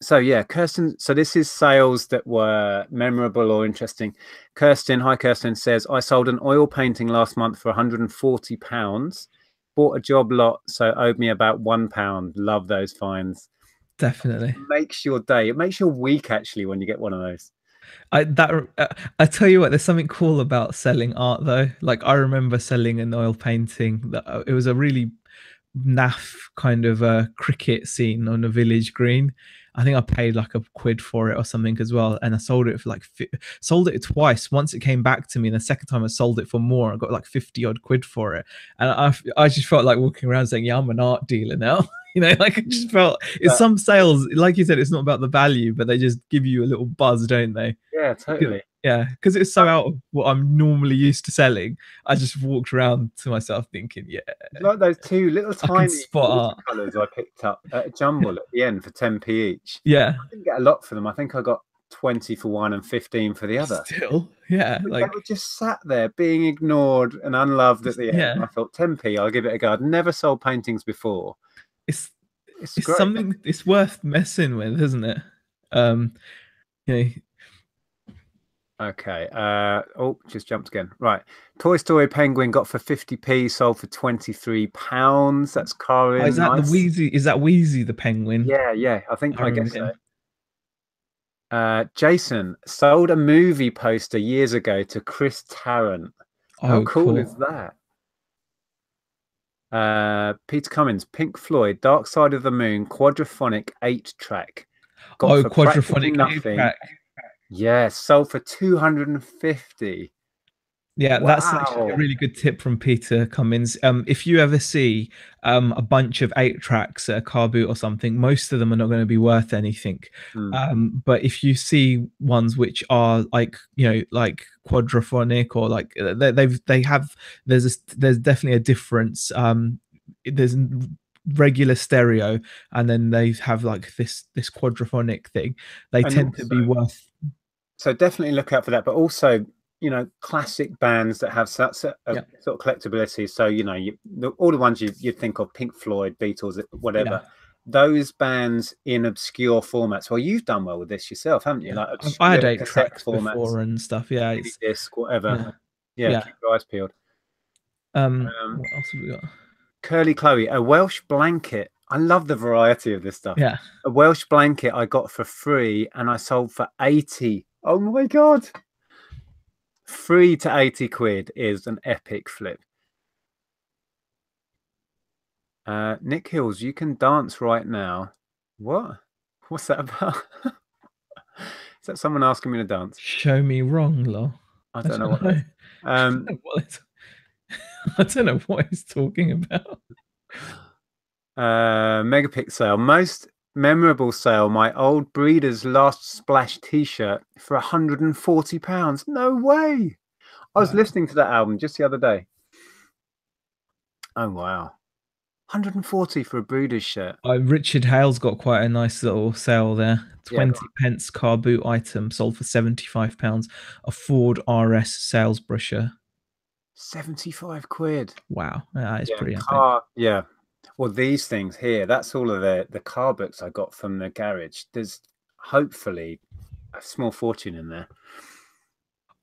So yeah, Kirsten, so this is sales that were memorable or interesting. Kirsten, hi Kirsten, says, I sold an oil painting last month for £140. Bought a job lot, so owed me about £1. Love those finds. Definitely. It makes your day. It makes your week, actually, when you get one of those. I tell you what, there's something cool about selling art though. Like I remember selling an oil painting that it was a really naff kind of a cricket scene on a village green. I think I paid like £1 for it or something as well, and I sold it for like sold it twice. Once it came back to me, and the second time I sold it for more. I got like 50 odd quid for it, and I just felt like walking around saying, "Yeah, I'm an art dealer now." Like I just felt it's some sales, like you said, it's not about the value, but they just give you a little buzz, don't they? Yeah, totally. Yeah, because it's so out of what I'm normally used to selling. I just walked around to myself thinking, yeah, like those two little tiny spot colours I picked up at a jumble at the end for 10p each. Yeah, I didn't get a lot for them. I think I got 20 for one and 15 for the other. Still, yeah, but like they were just sat there being ignored and unloved at the end. Yeah. I thought 10p, I'll give it a go. I'd never sold paintings before. It's great. Something it's worth messing with, isn't it? Okay. Oh, just jumped again. Right. Toy Story Penguin got for 50p, sold for £23. That's Karin. Is that the Wheezy? Is that Wheezy the penguin? Yeah. I guess so. Jason sold a movie poster years ago to Chris Tarrant. How cool is that? Peter Cummins, Pink Floyd, Dark Side of the Moon, Quadraphonic 8-track. Quadraphonic 8-track. Yeah, sold for 250. Yeah, that's actually a really good tip from Peter Cummins. If you ever see a bunch of 8-tracks at a car boot or something, most of them are not going to be worth anything. But if you see ones which are like like quadraphonic or like there's definitely a difference. There's regular stereo, and then they have like this quadraphonic thing. They tend to be worth. So definitely look out for that, but also, classic bands that have such a sort of collectability. So, all the ones you'd think of, Pink Floyd, Beatles, whatever, those bands in obscure formats. Well, you've done well with this yourself, haven't you? Like I had 8-tracks before and stuff. Yeah, it's disc, whatever. Yeah, keep your eyes peeled. What else have we got? Curly Chloe, a Welsh blanket. I love the variety of this stuff. Yeah, a Welsh blanket I got for free and I sold for 80. Oh my god! Free to 80 quid is an epic flip. Nick Hills, you can dance right now. What? What's that about? Is that someone asking me to dance? Show me wrong, lol. I don't know what that is. I don't know what he's talking about. Megapixel, most memorable sale, my old Breeders Last Splash t-shirt for £140. No way! I was listening to that album just the other day. Oh wow, 140 for a Breeders shirt. Richard Hale's got quite a nice little sale there. 20p car boot item sold for £75. A Ford RS sales brusher. 75 quid. Wow, that is pretty epic. Yeah. Well, these things here, that's all of the car books I got from the garage. There's hopefully a small fortune in there.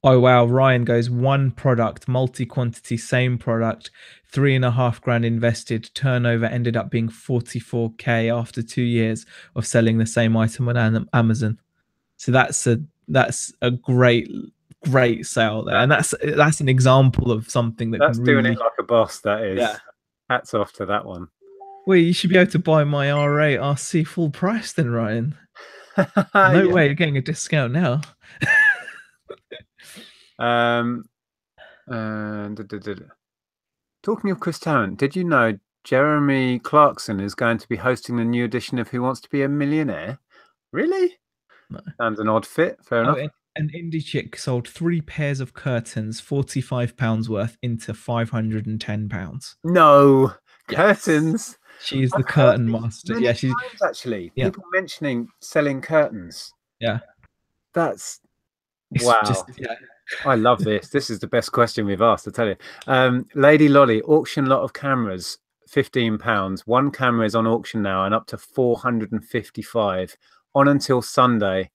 Oh wow, Ryan goes, one product, multi-quantity, same product, 3.5 grand invested, turnover ended up being 44k after 2 years of selling the same item on Amazon. So that's a great sale there, and that's an example of something that's doing it like a boss. That is, hats off to that one. Well, you should be able to buy my R8 RC full price then, Ryan. No way, you're getting a discount now. Talking of Chris Tarrant, did you know Jeremy Clarkson is going to be hosting the new edition of Who Wants to Be a Millionaire? Really? No. Sounds an odd fit. Fair enough. An indie chick sold 3 pairs of curtains, £45 worth, into £510. No Yes. curtains. She's the I've heard curtain this master. many Yeah, she's times actually. yeah, People mentioning selling curtains. yeah. That's It's wow. just yeah. I love this. This is the best question we've asked, I tell you. Lady Lolly, auction lot of cameras, £15. One camera is on auction now and up to 455 on until Sunday.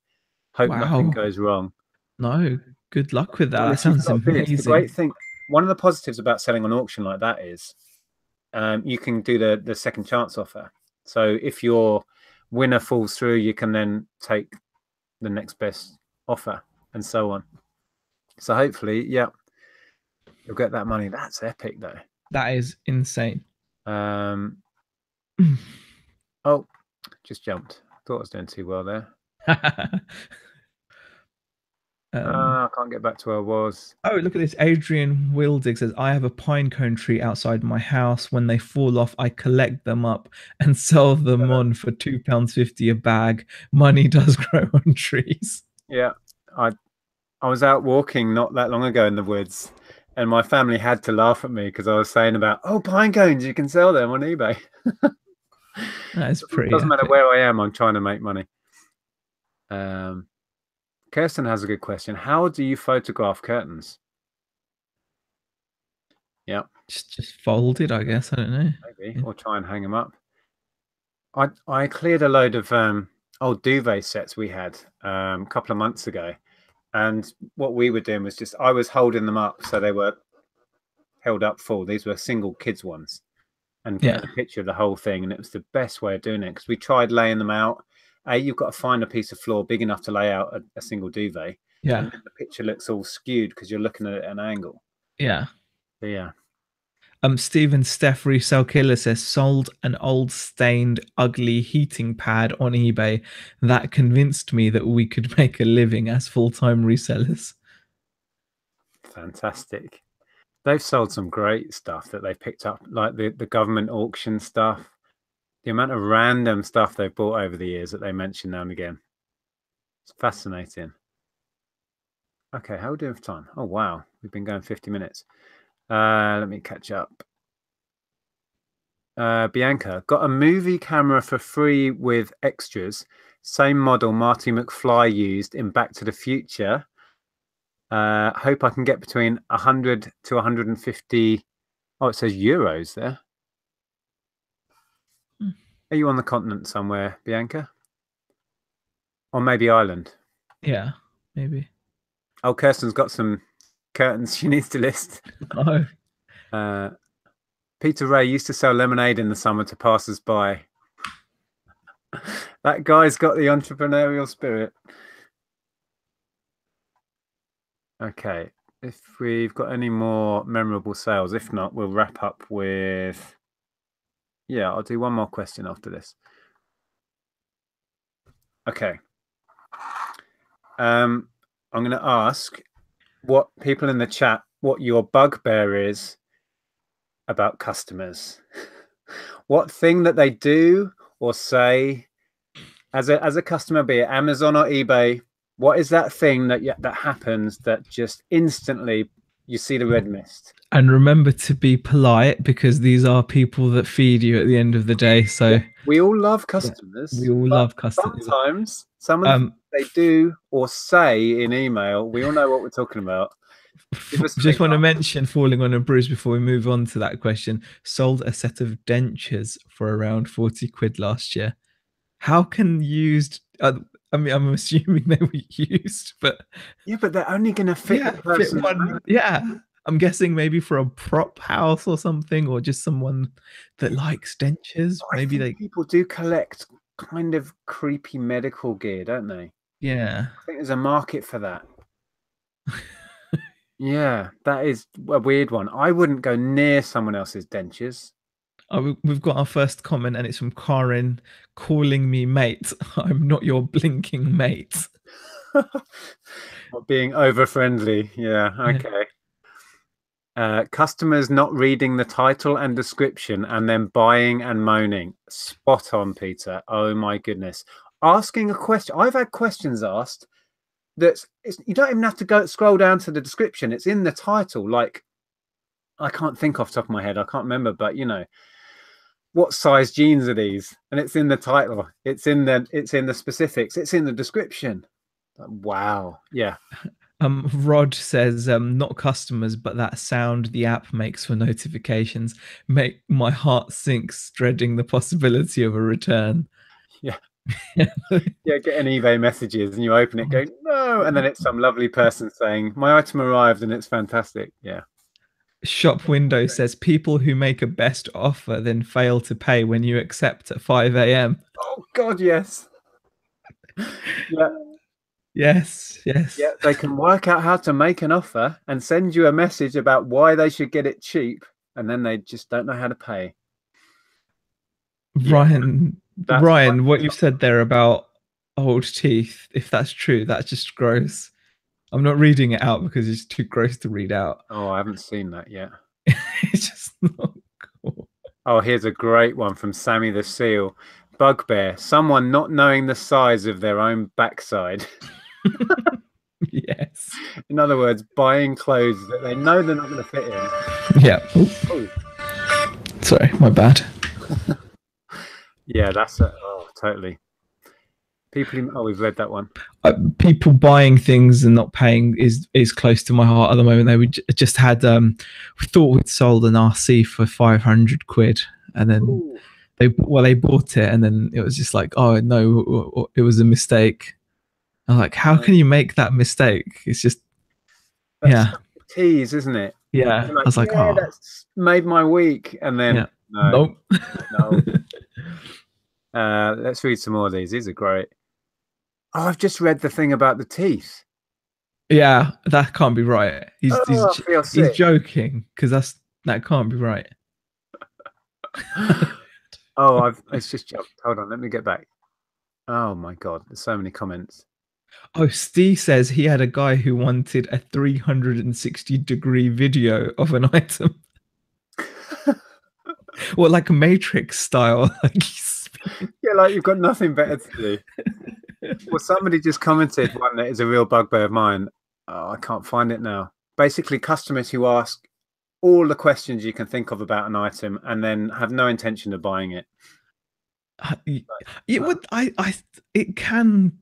Hope nothing Wow. goes wrong. No, good luck with that. That Honestly, sounds the great amazing. thing, one of the positives about selling on auction like that is you can do the second chance offer. So if your winner falls through, you can then take the next best offer and so on. So hopefully, yeah, you'll get that money. That's epic, though. That is insane. Oh, just jumped. Thought I was doing too well there. I can't get back to where I was. Oh, look at this. Adrian Wildig says, I have a pine cone tree outside my house. When they fall off, I collect them up and sell them on for £2.50 a bag. Money does grow on trees. Yeah, I was out walking not that long ago in the woods, and my family had to laugh at me because I was saying about, oh, pine cones, you can sell them on eBay. That is pretty. It doesn't matter epic. where I am, I'm trying to make money. Kirsten has a good question. How do you photograph curtains? Yeah. Just folded, I guess. I don't know. Maybe. Or try and hang them up. I cleared a load of old duvet sets we had a couple of months ago. And what we were doing was just, I was holding them up so they were held up full. These were single kids ones. And getting a picture of the whole thing. And it was the best way of doing it because we tried laying them out. You've got to find a piece of floor big enough to lay out a single duvet. Yeah. And the picture looks all skewed because you're looking at it at an angle. Yeah. But yeah. Stephen Steph Resell Killer says, sold an old stained ugly heating pad on eBay. That convinced me that we could make a living as full-time resellers. Fantastic. They've sold some great stuff that they've picked up, like the government auction stuff. The amount of random stuff they've bought over the years that they mention now and again. It's fascinating. Okay, how are we doing for time? Oh, wow. We've been going 50 minutes. Let me catch up. Bianca, got a movie camera for free with extras. Same model Marty McFly used in Back to the Future. Hope I can get between 100 to 150. Oh, it says euros there. Are you on the continent somewhere, Bianca? Or maybe Ireland? Yeah, maybe. Oh, Kirsten's got some curtains she needs to list. Oh. Peter Ray used to sell lemonade in the summer to passers-by. That guy's got the entrepreneurial spirit. Okay, if we've got any more memorable sales, if not, we'll wrap up with... Yeah, I'll do one more question after this. Okay. I'm going to ask what people in the chat, what your bugbear is about customers. What thing that they do or say as a customer, be it Amazon or eBay, what is that thing that happens that just instantly you see the red mist? And remember to be polite because these are people that feed you at the end of the day. So we all love customers. We all love customers. Sometimes some of they do or say in email, we all know what we're talking about. Just want to mention falling on a bruise before we move on to that question. Sold a set of dentures for around 40 quid last year. How can used... I mean, I'm assuming they were used, but... Yeah, but they're only going to fit the person. Fit one, yeah. I'm guessing maybe for a prop house or something, or just someone that likes dentures. Maybe people do collect kind of creepy medical gear, don't they? Yeah. I think there's a market for that. Yeah, that is a weird one. I wouldn't go near someone else's dentures. Oh, we've got our first comment, and it's from Karin, calling me mate. I'm not your blinking mate. Being over friendly. Yeah, okay. Customers not reading the title and description and then buying and moaning. Spot on, Peter. Oh my goodness. Asking a question. I've had questions asked you don't even have to scroll down to the description. It's in the title. Like, I can't think off the top of my head. I can't remember, but you know, what size jeans are these? And it's in the title. It's in the specifics. It's in the description. Wow. Yeah. Rod says, not customers, but that sound the app makes for notifications make my heart sinks, dreading the possibility of a return. Yeah. Yeah, getting eBay messages and you open it going, no, and then it's some lovely person saying, my item arrived and it's fantastic. Yeah. Shop window says people who make a best offer then fail to pay when you accept at 5 a.m. Oh God, yes. Yeah. Yes. Yeah, they can work out how to make an offer and send you a message about why they should get it cheap, and then they just don't know how to pay. Ryan, Ryan, what you've said there about old teeth, if that's true, that's just gross. I'm not reading it out because it's too gross to read out. Oh, I haven't seen that yet. It's just not cool. Oh, here's a great one from Sammy the Seal. Bugbear, someone not knowing the size of their own backside. Yes. In other words, buying clothes that they know they're not going to fit in. Yeah. Ooh. Sorry, my bad. Yeah, totally. We've read that one. People buying things and not paying is close to my heart at the moment. We just had we thought we'd sold an RC for 500 quid, and then they bought it, and then it was just like, oh no, it was a mistake. I'm like, how can you make that mistake? It's just that's a tease, isn't it? Yeah. Like, I was like, oh, that's made my week, and then nope. No. Let's read some more of these. These are great. Oh, I've just read the thing about the teeth. Yeah, that can't be right. He's joking, because that can't be right. It's just jumped. Hold on, let me get back. Oh my God, there's so many comments. Oh, Steve says he had a guy who wanted a 360-degree video of an item. Well, like a Matrix style. Yeah, like you've got nothing better to do. Well, somebody just commented one that is a real bugbear of mine. Oh, I can't find it now. Basically, customers who ask all the questions you can think of about an item and then have no intention of buying it. It can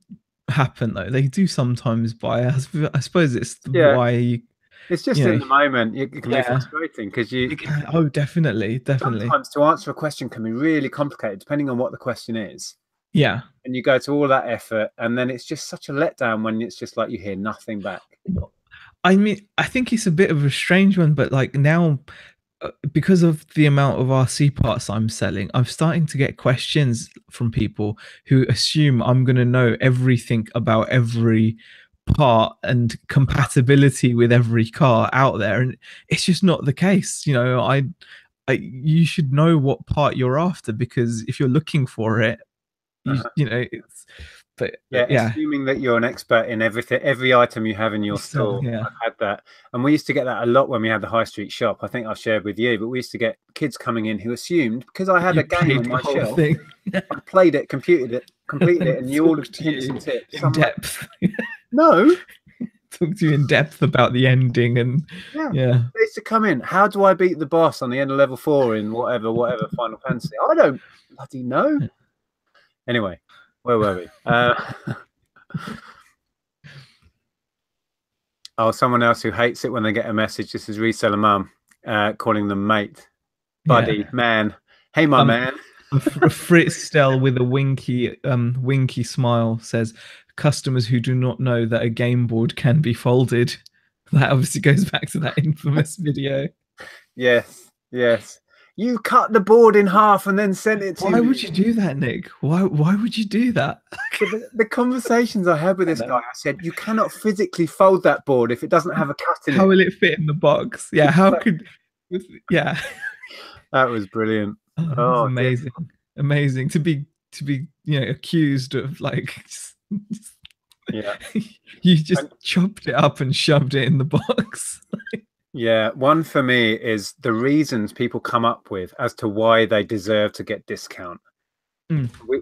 happen though. They do sometimes buy. I suppose it's why. It's just in the moment it can be frustrating because you. Oh, definitely. Sometimes to answer a question can be really complicated depending on what the question is. Yeah. And you go to all that effort, and then it's just such a letdown when it's just like you hear nothing back. I mean, I think it's a bit of a strange one, but like now, because of the amount of RC parts I'm selling, I'm starting to get questions from people who assume I'm going to know everything about every part and compatibility with every car out there, and it's just not the case. You know, you should know what part you're after, because if you're looking for it, you know, it's. But assuming that you're an expert in every item you have in your store. Yeah. I've had that, and we used to get that a lot when we had the high street shop. I think I've shared with you, but we used to get kids coming in who assumed because I had a game on my shelf, I played it, completed it, and knew all the hints and tips in depth. No, talk to you in depth about the ending, and they used to come in. How do I beat the boss on the end of level 4 in whatever Final Fantasy? I don't bloody know. Anyway. Where were we? Someone else who hates it when they get a message. This is Reseller Mum calling them mate, buddy, man. Hey, my man. Fritz Stell with a winky smile says, customers who do not know that a game board can be folded. That obviously goes back to that infamous video. Yes. You cut the board in half and then sent it to me. Why would you do that, Nick? Why would you do that? The conversation I had with this guy, I said, you cannot physically fold that board if it doesn't have a cut in it. How will it fit in the box? Yeah, how could... Yeah. That was brilliant. Oh, amazing. Dear. Amazing to be accused of like... You just chopped it up and shoved it in the box. Yeah, one for me is the reasons people come up with as to why they deserve to get discount.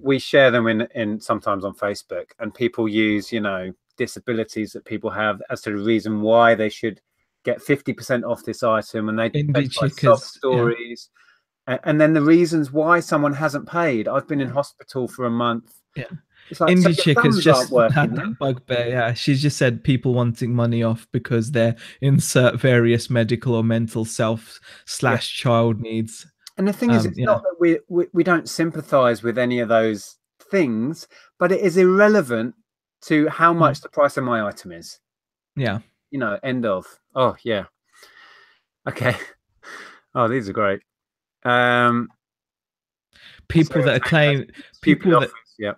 We share them in sometimes on Facebook, and people use disabilities that people have as to the reason why they should get 50% off this item, and they Indie like sob Chickers, yeah. stories, and then the reasons why someone hasn't paid. I've been in hospital for a month. Yeah. It's like, so Indie your Chick has thumbs aren't just working had then? that bugbear. Yeah, she's just said people wanting money off because they're insert various medical or mental self / child needs. And the thing is, it's not that we don't sympathize with any of those things, but it is irrelevant to how much the price of my item is. Yeah. You know, end of. Oh, yeah. Okay. Oh, these are great. People that claim people that yeah.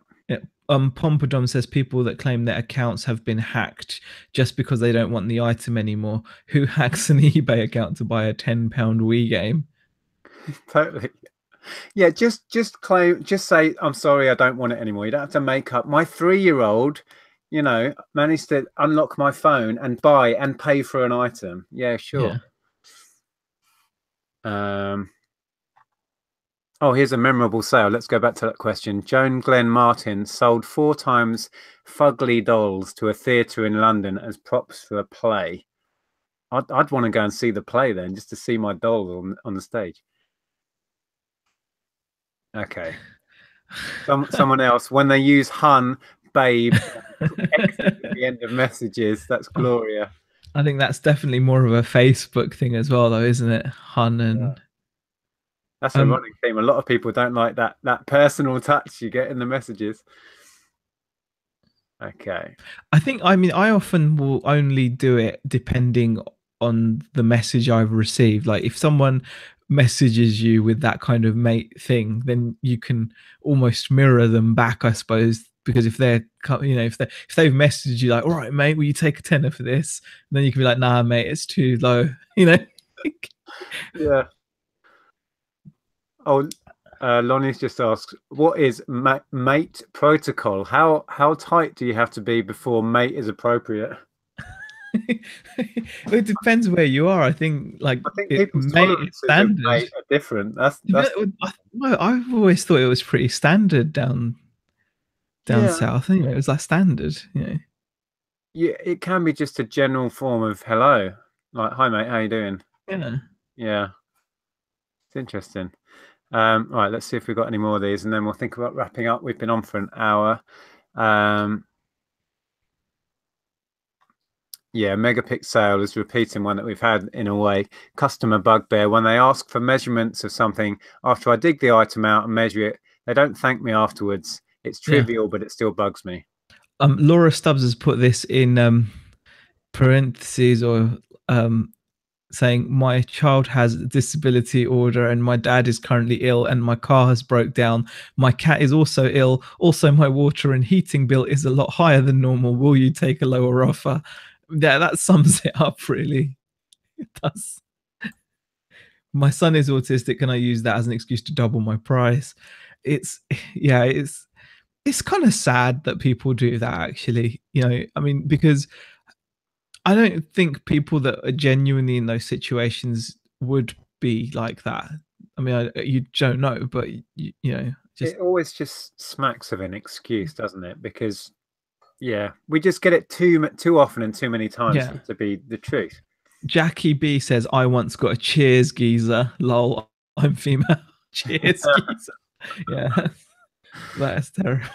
Pompadom says people that claim their accounts have been hacked just because they don't want the item anymore. Who hacks an eBay account to buy a £10 Wii game? Totally. Yeah, just say, I'm sorry, I don't want it anymore. You don't have to make up. My 3-year-old, you know, managed to unlock my phone and buy and pay for an item. Yeah, sure. Yeah. Oh, here's a memorable sale. Let's go back to that question. Joan Glenn Martin sold 4 times Fugly dolls to a theatre in London as props for a play. I'd want to go and see the play then, just to see my dolls on the stage. Okay. Someone else, when they use hun, babe, at the end of messages, that's Gloria. I think that's definitely more of a Facebook thing as well, though, isn't it? Hun and... Yeah. That's a running theme. A lot of people don't like that personal touch you get in the messages. Okay. I mean, I often will only do it depending on the message I've received. Like if someone messages you with that kind of mate thing, then you can almost mirror them back, I suppose. Because if they're, you know, if they've messaged you like, all right, mate, will you take a tenner for this? And then you can be like, nah, mate, it's too low, you know? Yeah. Oh, Lonnie's just asked, what is mate protocol? How tight do you have to be before mate is appropriate? It depends where you are. I think people's tolerances of mate are different. I've always thought it was pretty standard down south. You know, it was like standard. You know. Yeah, it can be just a general form of hello, like hi mate, how you doing? Yeah. Yeah. It's interesting. Right, let's see if we've got any more of these, and then we'll think about wrapping up. We've been on for an hour. Yeah, Megapixel is repeating one that we've had in a way. Customer bugbear, when they ask for measurements of something, after I dig the item out and measure it, they don't thank me afterwards. It's trivial, but it still bugs me. Laura Stubbs has put this in parentheses or saying my child has a disability order and my dad is currently ill and my car has broke down. My cat is also ill. Also, my water and heating bill is a lot higher than normal. Will you take a lower offer? Yeah, that sums it up really. It does. My son is autistic and I use that as an excuse to double my price. It's kind of sad that people do that actually. You know, I mean, because I don't think people that are genuinely in those situations would be like that. I mean, you don't know, but you know, it always just smacks of an excuse, doesn't it? Because yeah, we just get it too often and too many times to be the truth. Jackie B says, "I once got a Cheers geezer. Lol, I'm female. Cheers geezer." Yeah, that's terrible.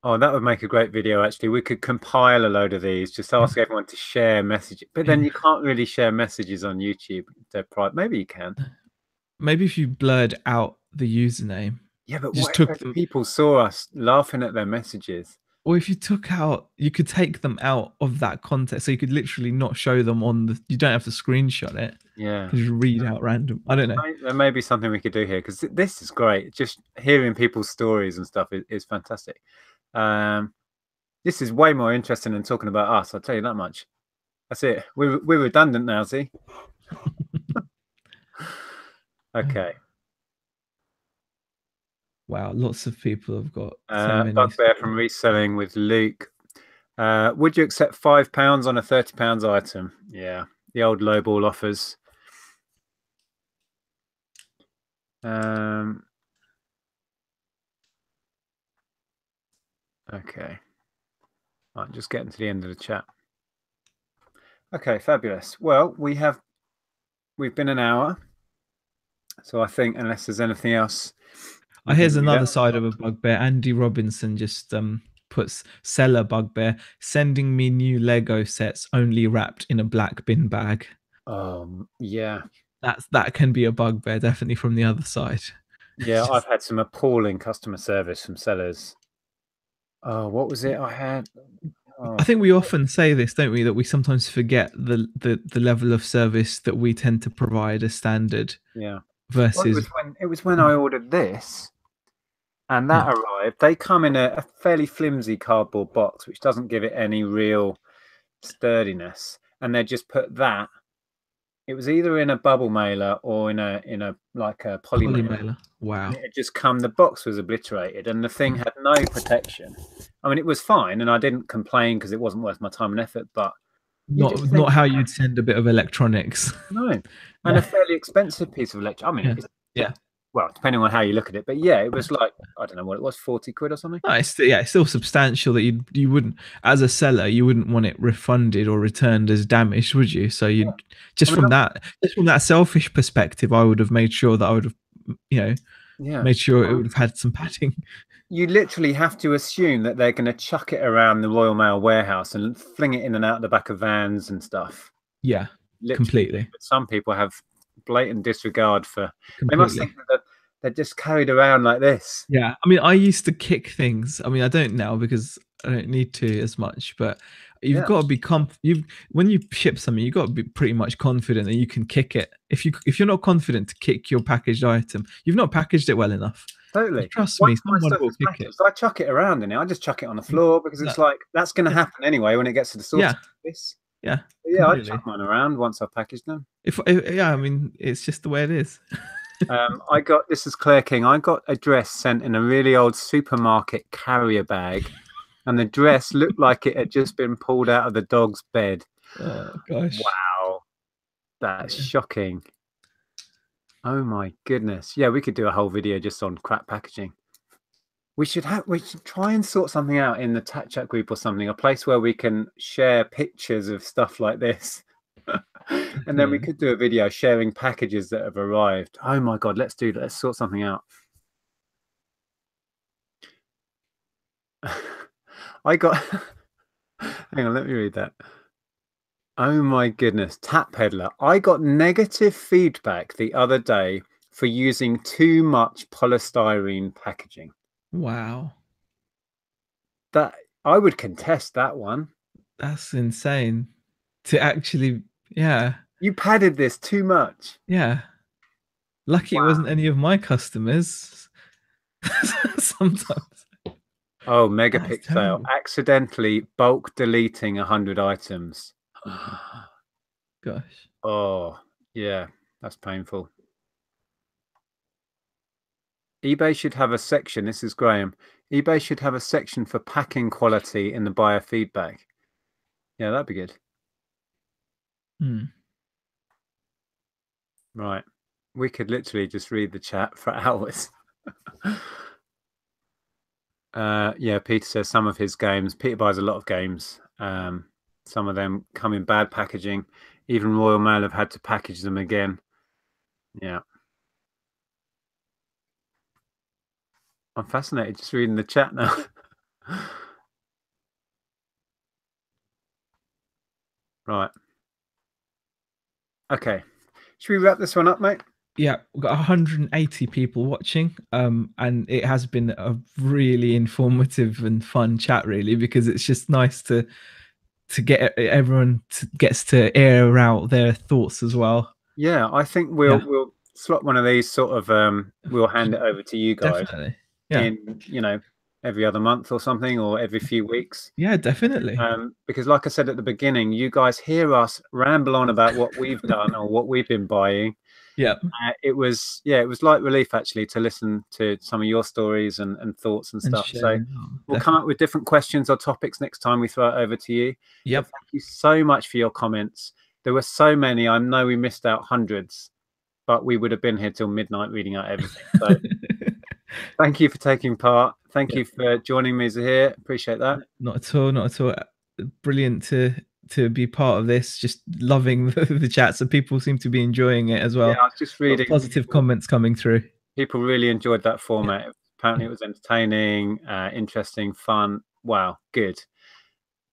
Oh, that would make a great video, actually. We could compile a load of these, just ask everyone to share messages. But then you can't really share messages on YouTube. They're private. Maybe you can. Maybe if you blurred out the username. Yeah, but what if people saw us laughing at their messages? Or if you you could take them out of that context. So you could literally not show them you don't have to screenshot it. Yeah. You just read out random. I don't know. There may be something we could do here because this is great. Just hearing people's stories and stuff is fantastic. This is way more interesting than talking about us. I'll tell you that much. That's it. We're redundant now, see? Okay. Wow, lots of people have got bugbear from reselling with Luke. Would you accept £5 on a £30 item? Yeah, the old lowball offers. Okay. Right, just getting to the end of the chat. Okay, fabulous. Well, we've been an hour, so I think unless there's anything else. Here's another side of a bugbear. Andy Robinson just puts seller bugbear, sending me new Lego sets only wrapped in a black bin bag. Yeah. That can be a bugbear, definitely from the other side. Yeah, I've had some appalling customer service from sellers. Oh, what was it I had? I think we often say this, don't we, that we sometimes forget the level of service that we tend to provide as standard. Yeah. Versus well, it was when I ordered this, and that arrived. They come in a fairly flimsy cardboard box, which doesn't give it any real sturdiness, and they just put that. It was either in a bubble mailer or in a like a poly mailer. Wow. And it had just come. The box was obliterated, and the thing had no protection. I mean, it was fine, and I didn't complain because it wasn't worth my time and effort. But not how you'd send a bit of electronics. No, and a fairly expensive piece of electronics. I mean, yeah. Well, depending on how you look at it, but yeah, it was like, I don't know what it was, 40 quid or something. No, it's still substantial that you wouldn't, as a seller, you wouldn't want it refunded or returned as damaged, would you? So you from that selfish perspective, I would have made sure that I would have, made sure it would have had some padding. You literally have to assume that they're going to chuck it around the Royal Mail warehouse and fling it in and out the back of vans and stuff. Yeah, literally. Completely. But some people have blatant disregard for. Completely. They must think that they're just carried around like this. Yeah, I mean, I used to kick things. I mean, I don't now because I don't need to as much. But you've got to be when you ship something, you've got to be pretty much confident that you can kick it. If you're not confident to kick your packaged item, you've not packaged it well enough. Totally. Trust me, someone will kick it. So I chuck it around in it. I just chuck it on the floor because it's like that's going to happen anyway when it gets to the source. Yeah. Yeah, I chuck mine around once I've packaged them. I mean, it's just the way it is. This is Claire King. I got a dress sent in a really old supermarket carrier bag, and the dress looked like it had just been pulled out of the dog's bed. Oh gosh! Wow, that's shocking. Oh my goodness! Yeah, we could do a whole video just on crap packaging. We should try and sort something out in the chat group or something, a place where we can share pictures of stuff like this. And then we could do a video sharing packages that have arrived. Oh my god, let's do that. Let's sort something out. I got hang on, let me read that. Oh my goodness, Tap Peddler. I got negative feedback the other day for using too much polystyrene packaging. Wow. That I would contest that one. That's insane. To actually, yeah. You padded this too much. Yeah. Lucky it wasn't any of my customers. Sometimes. Oh, Megapixel accidentally bulk deleting 100 items. Gosh. Oh, yeah, that's painful. eBay should have a section. This is Graham. eBay should have a section for packing quality in the buyer feedback. Yeah, that'd be good. Right. We could literally just read the chat for hours. Yeah, Peter says some of his games. Peter buys a lot of games. Some of them come in bad packaging. Even Royal Mail have had to package them again. Yeah. I'm fascinated just reading the chat now. Right. Okay. Should we wrap this one up, mate? Yeah, we've got 180 people watching, and it has been a really informative and fun chat, really, because it's just nice to get everyone gets to air out their thoughts as well. Yeah, I think we'll slot one of these sort of we'll hand it over to you guys. Definitely. In every other month or something, or every few weeks. Yeah, definitely. Because like I said at the beginning, you guys hear us ramble on about what we've done or what we've been buying. Yeah. It was light relief actually to listen to some of your stories and thoughts and stuff. So we'll come up with different questions or topics next time we throw it over to you. Yep. Thank you so much for your comments. There were so many. I know we missed out hundreds, but we would have been here till midnight reading out everything. So thank you for taking part. Thank you for joining me, Zahir. Appreciate that. Not at all. Not at all. Brilliant to be part of this. Just loving the chats, and people seem to be enjoying it as well. Yeah, I was just reading positive comments coming through. People really enjoyed that format. Apparently, it was entertaining, interesting, fun. Wow, good.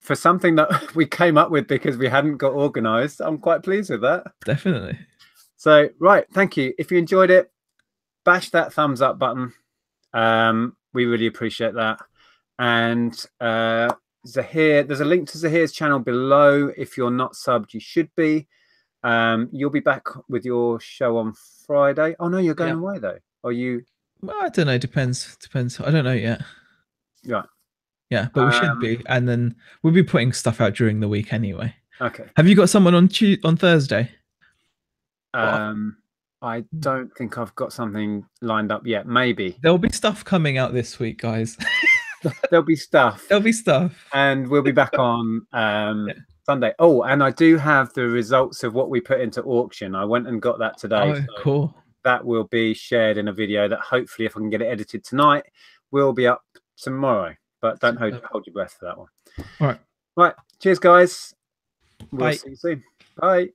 For something that we came up with because we hadn't got organised, I'm quite pleased with that. Definitely. So, right, thank you. If you enjoyed it, bash that thumbs up button. We really appreciate that. And Zahir, there's a link to Zahir's channel below. If you're not subbed, you should be. You'll be back with your show on Friday. Oh no, you're going away though. Are you? Well, I don't know. Depends. I don't know yet. Yeah. Yeah, but we should be, and then we'll be putting stuff out during the week anyway. Okay. Have you got someone on Thursday? I don't think I've got something lined up yet. Maybe there'll be stuff coming out this week, guys. There'll be stuff. There'll be stuff, and we'll be back on Sunday. Oh, and I do have the results of what we put into auction. I went and got that today. Oh, so cool. That will be shared in a video that hopefully, if I can get it edited tonight, will be up tomorrow. But don't hold your breath for that one. All right. Right. Cheers, guys. We'll Bye. see you soon. Bye.